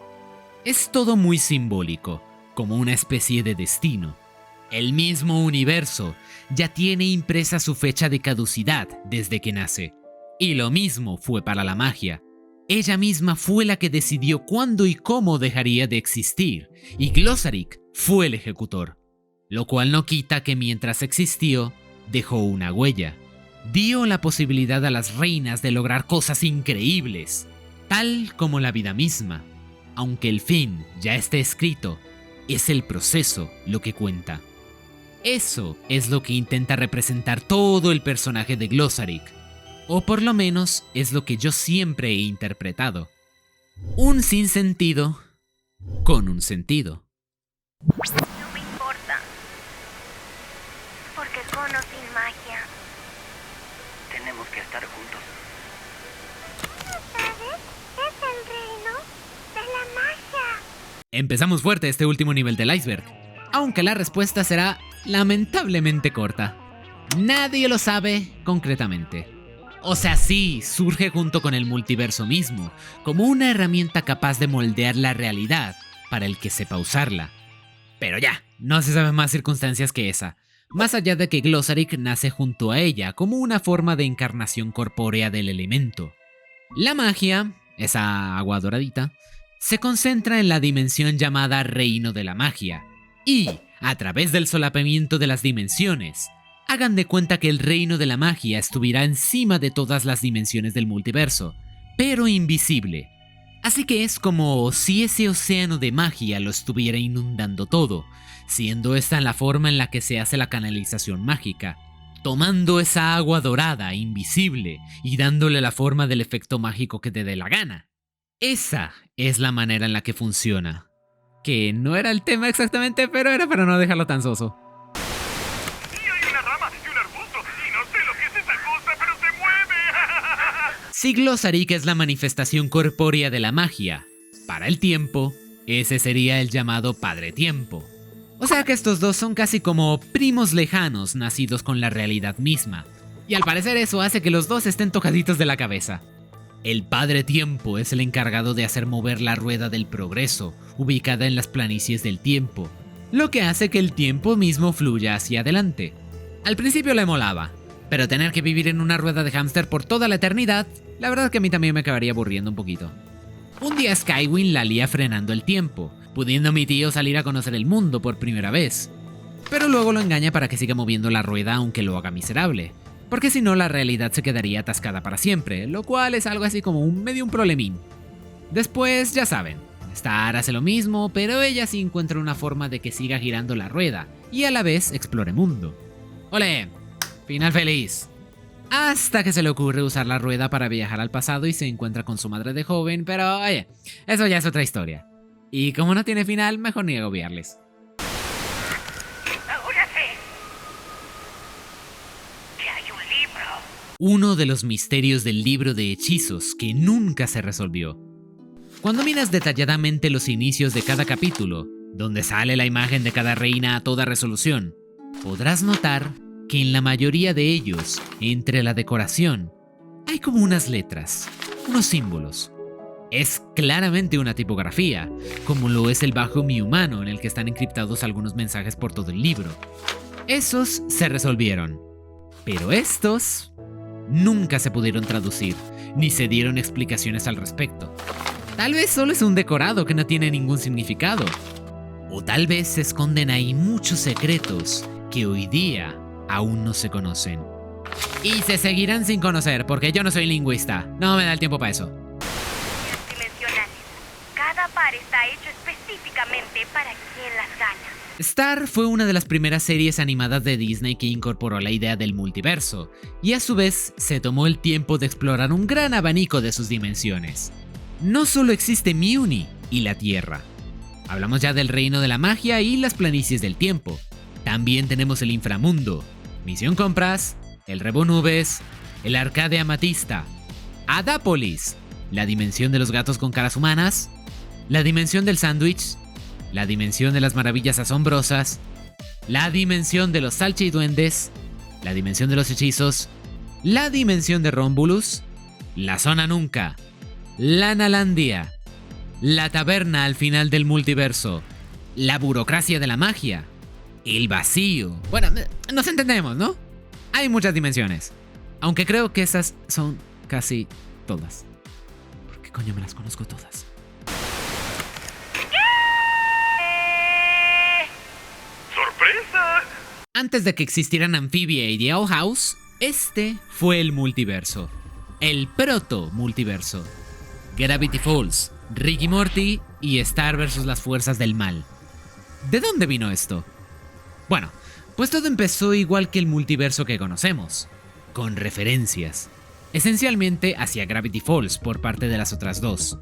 Es todo muy simbólico, como una especie de destino. El mismo universo ya tiene impresa su fecha de caducidad desde que nace. Y lo mismo fue para la magia. Ella misma fue la que decidió cuándo y cómo dejaría de existir, y Glossaryck fue el ejecutor. Lo cual no quita que mientras existió, dejó una huella. Dio la posibilidad a las reinas de lograr cosas increíbles, tal como la vida misma. Aunque el fin ya esté escrito, es el proceso lo que cuenta. Eso es lo que intenta representar todo el personaje de Glossaryck, o por lo menos es lo que yo siempre he interpretado. Un sinsentido con un sentido. No me importa. Porque con o sin magia. Tenemos que estar juntos. ¿Sabes? Es el reino de la magia. Empezamos fuerte este último nivel del iceberg, aunque la respuesta será lamentablemente corta. Nadie lo sabe concretamente. O sea, sí, surge junto con el multiverso mismo, como una herramienta capaz de moldear la realidad para el que sepa usarla. Pero ya, no se saben más circunstancias que esa, más allá de que Glossaryck nace junto a ella como una forma de encarnación corpórea del elemento. La magia, esa agua doradita, se concentra en la dimensión llamada Reino de la Magia, y, a través del solapamiento de las dimensiones, hagan de cuenta que el reino de la magia estuviera encima de todas las dimensiones del multiverso, pero invisible. Así que es como si ese océano de magia lo estuviera inundando todo, siendo esta la forma en la que se hace la canalización mágica, tomando esa agua dorada, invisible, y dándole la forma del efecto mágico que te dé la gana. Esa es la manera en la que funciona. que no era el tema exactamente, pero era para no dejarlo tan soso. Y hay una rama y un arbusto, y no sé lo que es esa cosa, pero se mueve. Siglosarik es la manifestación corpórea de la magia. Para el tiempo, ese sería el llamado Padre Tiempo. O sea que estos dos son casi como primos lejanos nacidos con la realidad misma. Y al parecer eso hace que los dos estén tocaditos de la cabeza. El Padre Tiempo es el encargado de hacer mover la rueda del progreso, ubicada en las planicies del tiempo, lo que hace que el tiempo mismo fluya hacia adelante. Al principio le molaba, pero tener que vivir en una rueda de hámster por toda la eternidad, la verdad que a mí también me acabaría aburriendo un poquito. Un día Skywin la lía frenando el tiempo, pudiendo mi tío salir a conocer el mundo por primera vez. Pero luego lo engaña para que siga moviendo la rueda aunque lo haga miserable, porque si no la realidad se quedaría atascada para siempre, lo cual es algo así como un problemín. Después, ya saben, Star hace lo mismo, pero ella sí encuentra una forma de que siga girando la rueda y a la vez explore mundo. ¡Ole! Final feliz. Hasta que se le ocurre usar la rueda para viajar al pasado y se encuentra con su madre de joven, pero oye, eso ya es otra historia. Y como no tiene final, mejor ni agobiarles. Ahora sé que hay un libro. Uno de los misterios del libro de hechizos que nunca se resolvió. Cuando miras detalladamente los inicios de cada capítulo, donde sale la imagen de cada reina a toda resolución, podrás notar que en la mayoría de ellos, entre la decoración, hay como unas letras, unos símbolos. Es claramente una tipografía, como lo es el bajo mi humano en el que están encriptados algunos mensajes por todo el libro. Esos se resolvieron, pero estos nunca se pudieron traducir, ni se dieron explicaciones al respecto. Tal vez solo es un decorado que no tiene ningún significado, o tal vez se esconden ahí muchos secretos que hoy día aún no se conocen. Y se seguirán sin conocer porque yo no soy lingüista, no me da el tiempo para eso. Dimensionales. Cada par está hecho específicamente para quien las gana. Star fue una de las primeras series animadas de Disney que incorporó la idea del multiverso, y a su vez se tomó el tiempo de explorar un gran abanico de sus dimensiones. No solo existe Mjolnir y la Tierra. Hablamos ya del reino de la magia y las planicies del tiempo. También tenemos el inframundo, Misión Compras, el Rebo Nubes, el Arcade Amatista, Adápolis, la dimensión de los gatos con caras humanas, la dimensión del sándwich, la dimensión de las maravillas asombrosas, la dimensión de los salchiduendes, la dimensión de los hechizos, la dimensión de Rómbulus, la zona nunca, la Nalandia, la taberna al final del multiverso, la burocracia de la magia, el vacío. Bueno, nos entendemos, ¿no? Hay muchas dimensiones, aunque creo que esas son casi todas. ¿Por qué coño me las conozco todas? ¡Sorpresa! Antes de que existieran Amphibia y The Owl House, este fue el multiverso. El proto-multiverso. Gravity Falls, Rick y Morty y Star vs. las fuerzas del mal. ¿De dónde vino esto? Bueno, pues todo empezó igual que el multiverso que conocemos, con referencias. Esencialmente hacia Gravity Falls por parte de las otras dos.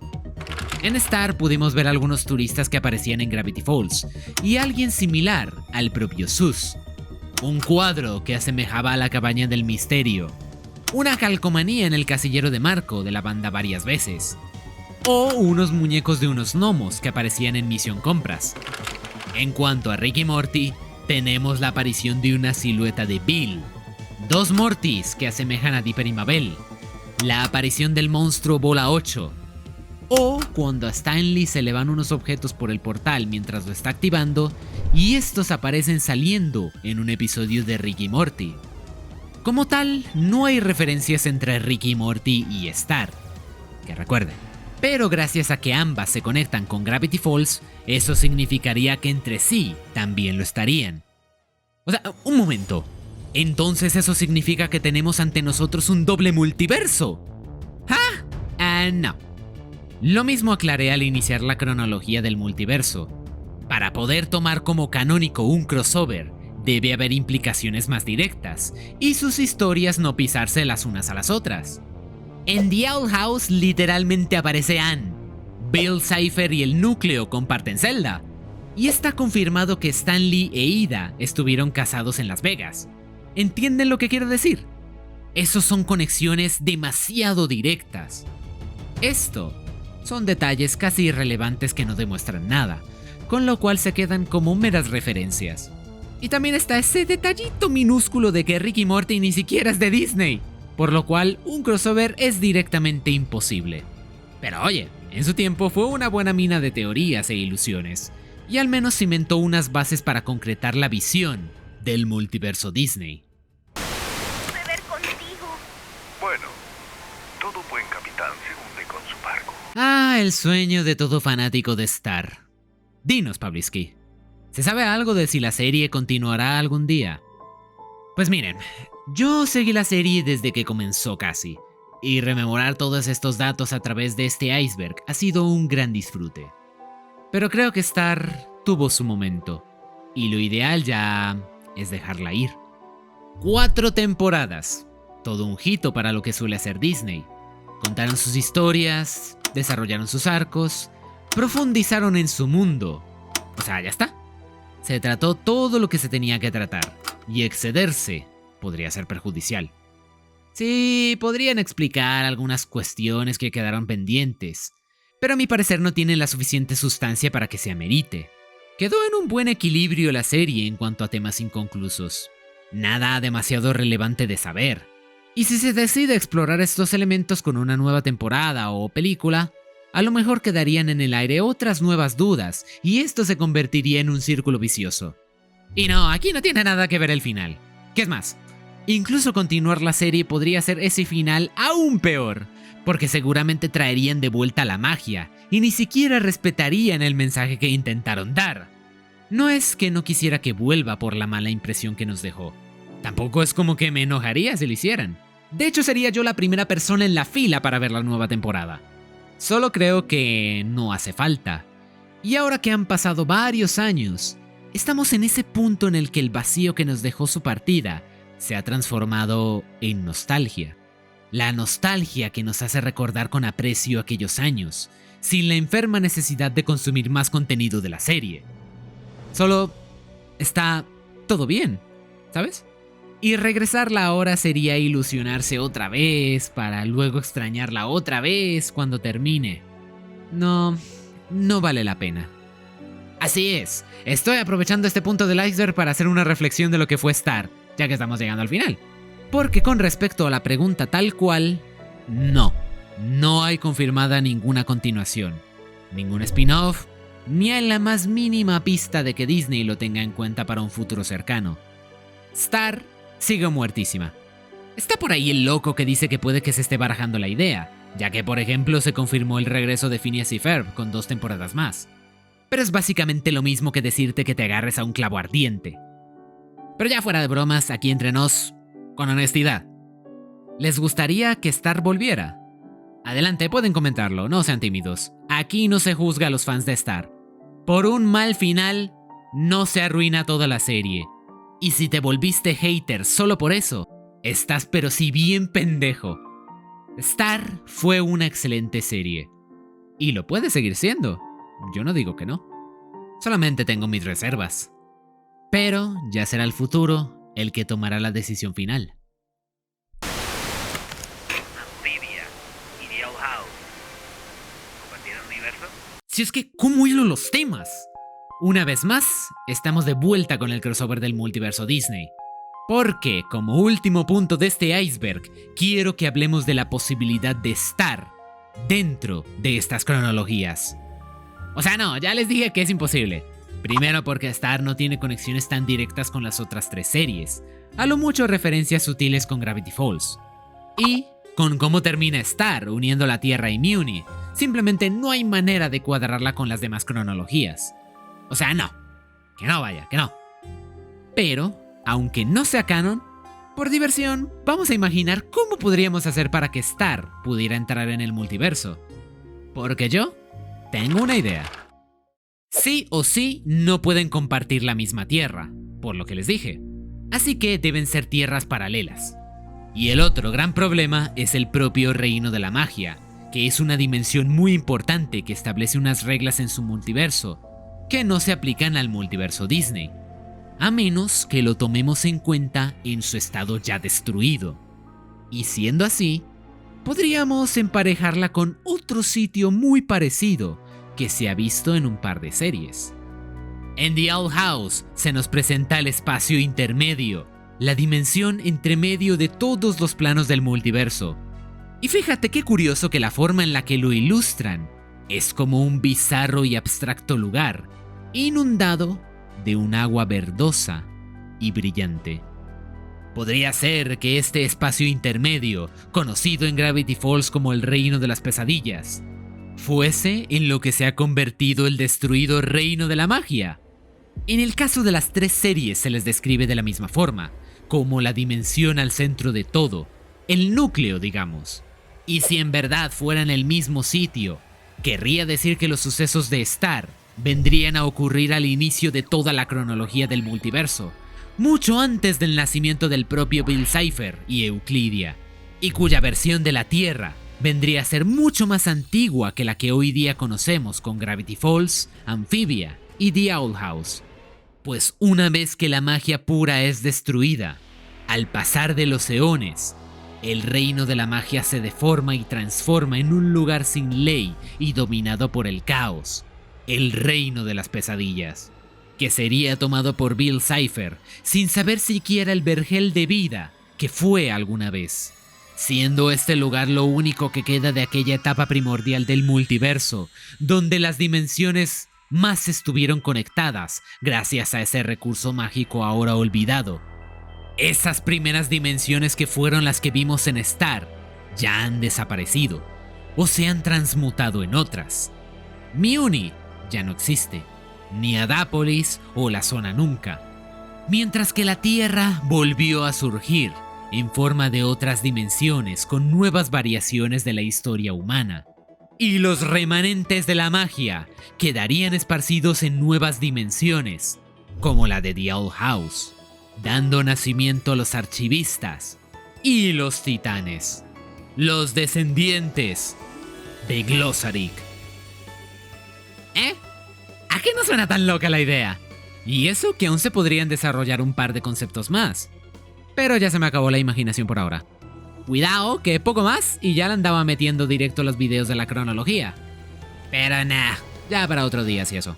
En Star pudimos ver algunos turistas que aparecían en Gravity Falls y alguien similar al propio Zeus. Un cuadro que asemejaba a la cabaña del misterio. Una calcomanía en el casillero de Marco de la banda varias veces. O unos muñecos de unos gnomos que aparecían en Misión Compras. En cuanto a Rick y Morty, tenemos la aparición de una silueta de Bill. Dos Mortys que asemejan a Dipper y Mabel. La aparición del monstruo Bola 8. O cuando a Stanley se le van unos objetos por el portal mientras lo está activando y estos aparecen saliendo en un episodio de Rick y Morty. Como tal, no hay referencias entre Rick y Morty y Star, que recuerden. Pero gracias a que ambas se conectan con Gravity Falls, eso significaría que entre sí también lo estarían. O sea, un momento. Entonces eso significa que tenemos ante nosotros un doble multiverso. ¿Ah? No. Lo mismo aclaré al iniciar la cronología del multiverso. Para poder tomar como canónico un crossover, debe haber implicaciones más directas, y sus historias no pisarse las unas a las otras. En The Owl House literalmente aparece Anne. Bill, Cypher y el núcleo comparten celda, Y está confirmado que Stan Lee e Ida estuvieron casados en Las Vegas. ¿Entienden lo que quiero decir? Esos son conexiones demasiado directas. Esto son detalles casi irrelevantes que no demuestran nada, con lo cual se quedan como meras referencias. Y también está ese detallito minúsculo de que Rick y Morty ni siquiera es de Disney, por lo cual un crossover es directamente imposible. Pero oye, en su tiempo fue una buena mina de teorías e ilusiones, y al menos cimentó unas bases para concretar la visión del multiverso Disney. Beber contigo. Bueno, todo buen capitán se hunde con su barco. Ah, el sueño de todo fanático de Star. Dinos, Pawlitzki, ¿se sabe algo de si la serie continuará algún día? Pues miren, yo seguí la serie desde que comenzó casi, y rememorar todos estos datos a través de este iceberg ha sido un gran disfrute. Pero creo que Star tuvo su momento, y lo ideal ya es dejarla ir. 4 temporadas, todo un hito para lo que suele hacer Disney. Contaron sus historias, desarrollaron sus arcos, profundizaron en su mundo. O sea, ya está. Se trató todo lo que se tenía que tratar, y excederse podría ser perjudicial. Sí, podrían explicar algunas cuestiones que quedaron pendientes, pero a mi parecer no tienen la suficiente sustancia para que se amerite. Quedó en un buen equilibrio la serie en cuanto a temas inconclusos. Nada demasiado relevante de saber. Y si se decide explorar estos elementos con una nueva temporada o película, a lo mejor quedarían en el aire otras nuevas dudas, y esto se convertiría en un círculo vicioso. Y no, aquí no tiene nada que ver el final. ¿Qué es más? Incluso continuar la serie podría ser ese final aún peor, porque seguramente traerían de vuelta la magia, y ni siquiera respetarían el mensaje que intentaron dar. No es que no quisiera que vuelva por la mala impresión que nos dejó. Tampoco es como que me enojaría si lo hicieran. De hecho, sería yo la primera persona en la fila para ver la nueva temporada. Solo creo que no hace falta. Y ahora que han pasado varios años, estamos en ese punto en el que el vacío que nos dejó su partida se ha transformado en nostalgia. La nostalgia que nos hace recordar con aprecio aquellos años, sin la enferma necesidad de consumir más contenido de la serie. Solo está todo bien, ¿sabes? Y regresarla ahora sería ilusionarse otra vez para luego extrañarla otra vez cuando termine. No vale la pena. Así es, estoy aprovechando este punto del iceberg para hacer una reflexión de lo que fue Star, ya que estamos llegando al final. Porque con respecto a la pregunta tal cual, no hay confirmada ninguna continuación, ningún spin-off, ni hay la más mínima pista de que Disney lo tenga en cuenta para un futuro cercano. Star sigue muertísima. Está por ahí el loco que dice que puede que se esté barajando la idea, ya que por ejemplo se confirmó el regreso de Phineas y Ferb con 2 temporadas más. Pero es básicamente lo mismo que decirte que te agarres a un clavo ardiente. Pero ya fuera de bromas, aquí entre nos, con honestidad, ¿les gustaría que Star volviera? Adelante, pueden comentarlo, no sean tímidos. Aquí no se juzga a los fans de Star. Por un mal final, no se arruina toda la serie. Y si te volviste hater solo por eso, estás pero si bien pendejo. Star fue una excelente serie. Y lo puede seguir siendo. Yo no digo que no. Solamente tengo mis reservas. Pero ya será el futuro el que tomará la decisión final. Amphibia y The Owl House. ¿Compartieron universo? Si es que, ¿cómo hilo los temas? Una vez más, estamos de vuelta con el crossover del multiverso Disney. Porque, como último punto de este iceberg, quiero que hablemos de la posibilidad de estar dentro de estas cronologías. O sea, no, ya les dije que es imposible. Primero porque Star no tiene conexiones tan directas con las otras 3 series, a lo mucho referencias sutiles con Gravity Falls. Y con cómo termina Star uniendo la Tierra y Muni, simplemente no hay manera de cuadrarla con las demás cronologías. O sea, no. Que no vaya, que no. Pero, aunque no sea canon, por diversión, vamos a imaginar cómo podríamos hacer para que Star pudiera entrar en el multiverso. Porque yo tengo una idea. Sí o sí no pueden compartir la misma tierra, por lo que les dije. Así que deben ser tierras paralelas. Y el otro gran problema es el propio reino de la magia, que es una dimensión muy importante que establece unas reglas en su multiverso, que no se aplican al multiverso Disney, a menos que lo tomemos en cuenta en su estado ya destruido. Y siendo así, podríamos emparejarla con otro sitio muy parecido que se ha visto en un par de series. En The Owl House se nos presenta el espacio intermedio, la dimensión entre medio de todos los planos del multiverso. Y fíjate qué curioso que la forma en la que lo ilustran es como un bizarro y abstracto lugar, inundado de un agua verdosa y brillante. Podría ser que este espacio intermedio, conocido en Gravity Falls como el Reino de las Pesadillas, fuese en lo que se ha convertido el destruido Reino de la Magia. En el caso de las 3 series se les describe de la misma forma, como la dimensión al centro de todo, el núcleo, digamos. Y si en verdad fueran el mismo sitio, querría decir que los sucesos de Star vendrían a ocurrir al inicio de toda la cronología del multiverso, mucho antes del nacimiento del propio Bill Cipher y Euclidia, y cuya versión de la Tierra vendría a ser mucho más antigua que la que hoy día conocemos con Gravity Falls, Amphibia y The Owl House. Pues una vez que la magia pura es destruida, al pasar de los eones, el reino de la magia se deforma y transforma en un lugar sin ley y dominado por el caos, el reino de las pesadillas, que sería tomado por Bill Cipher sin saber siquiera el vergel de vida que fue alguna vez, siendo este lugar lo único que queda de aquella etapa primordial del multiverso, donde las dimensiones más estuvieron conectadas gracias a ese recurso mágico ahora olvidado. Esas primeras dimensiones que fueron las que vimos en Star ya han desaparecido o se han transmutado en otras. Muni ya no existe, ni Adápolis o la Zona Nunca, mientras que la Tierra volvió a surgir en forma de otras dimensiones con nuevas variaciones de la historia humana. Y los remanentes de la magia quedarían esparcidos en nuevas dimensiones, como la de The Owl House, dando nacimiento a los archivistas y los titanes, los descendientes de Glossaric. ¿A qué no suena tan loca la idea? Y eso que aún se podrían desarrollar un par de conceptos más. Pero ya se me acabó la imaginación por ahora. Cuidado, que poco más y ya le andaba metiendo directo los videos de la cronología. Pero nah, ya para otro día si eso.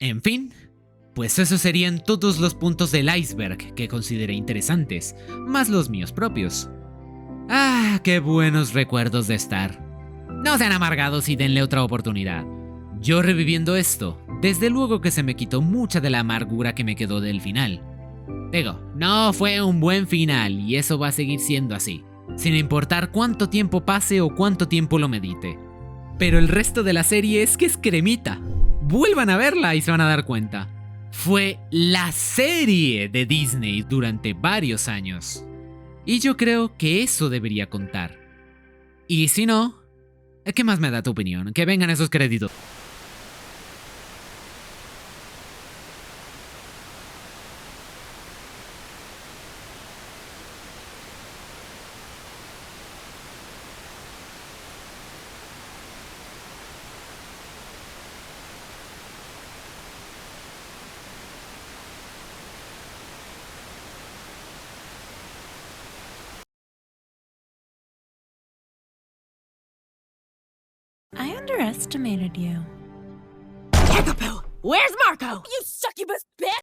En fin, pues esos serían todos los puntos del iceberg que consideré interesantes, más los míos propios. Ah, qué buenos recuerdos de Star. No sean amargados y denle otra oportunidad. Yo reviviendo esto, desde luego que se me quitó mucha de la amargura que me quedó del final. Digo, no fue un buen final y eso va a seguir siendo así, sin importar cuánto tiempo pase o cuánto tiempo lo medite. Pero el resto de la serie es que es cremita. Vuelvan a verla y se van a dar cuenta. Fue la serie de Disney durante varios años. Y yo creo que eso debería contar. Y si no, ¿qué más me da tu opinión? Que vengan esos créditos. I underestimated you. Where's Marco? You succubus bitch!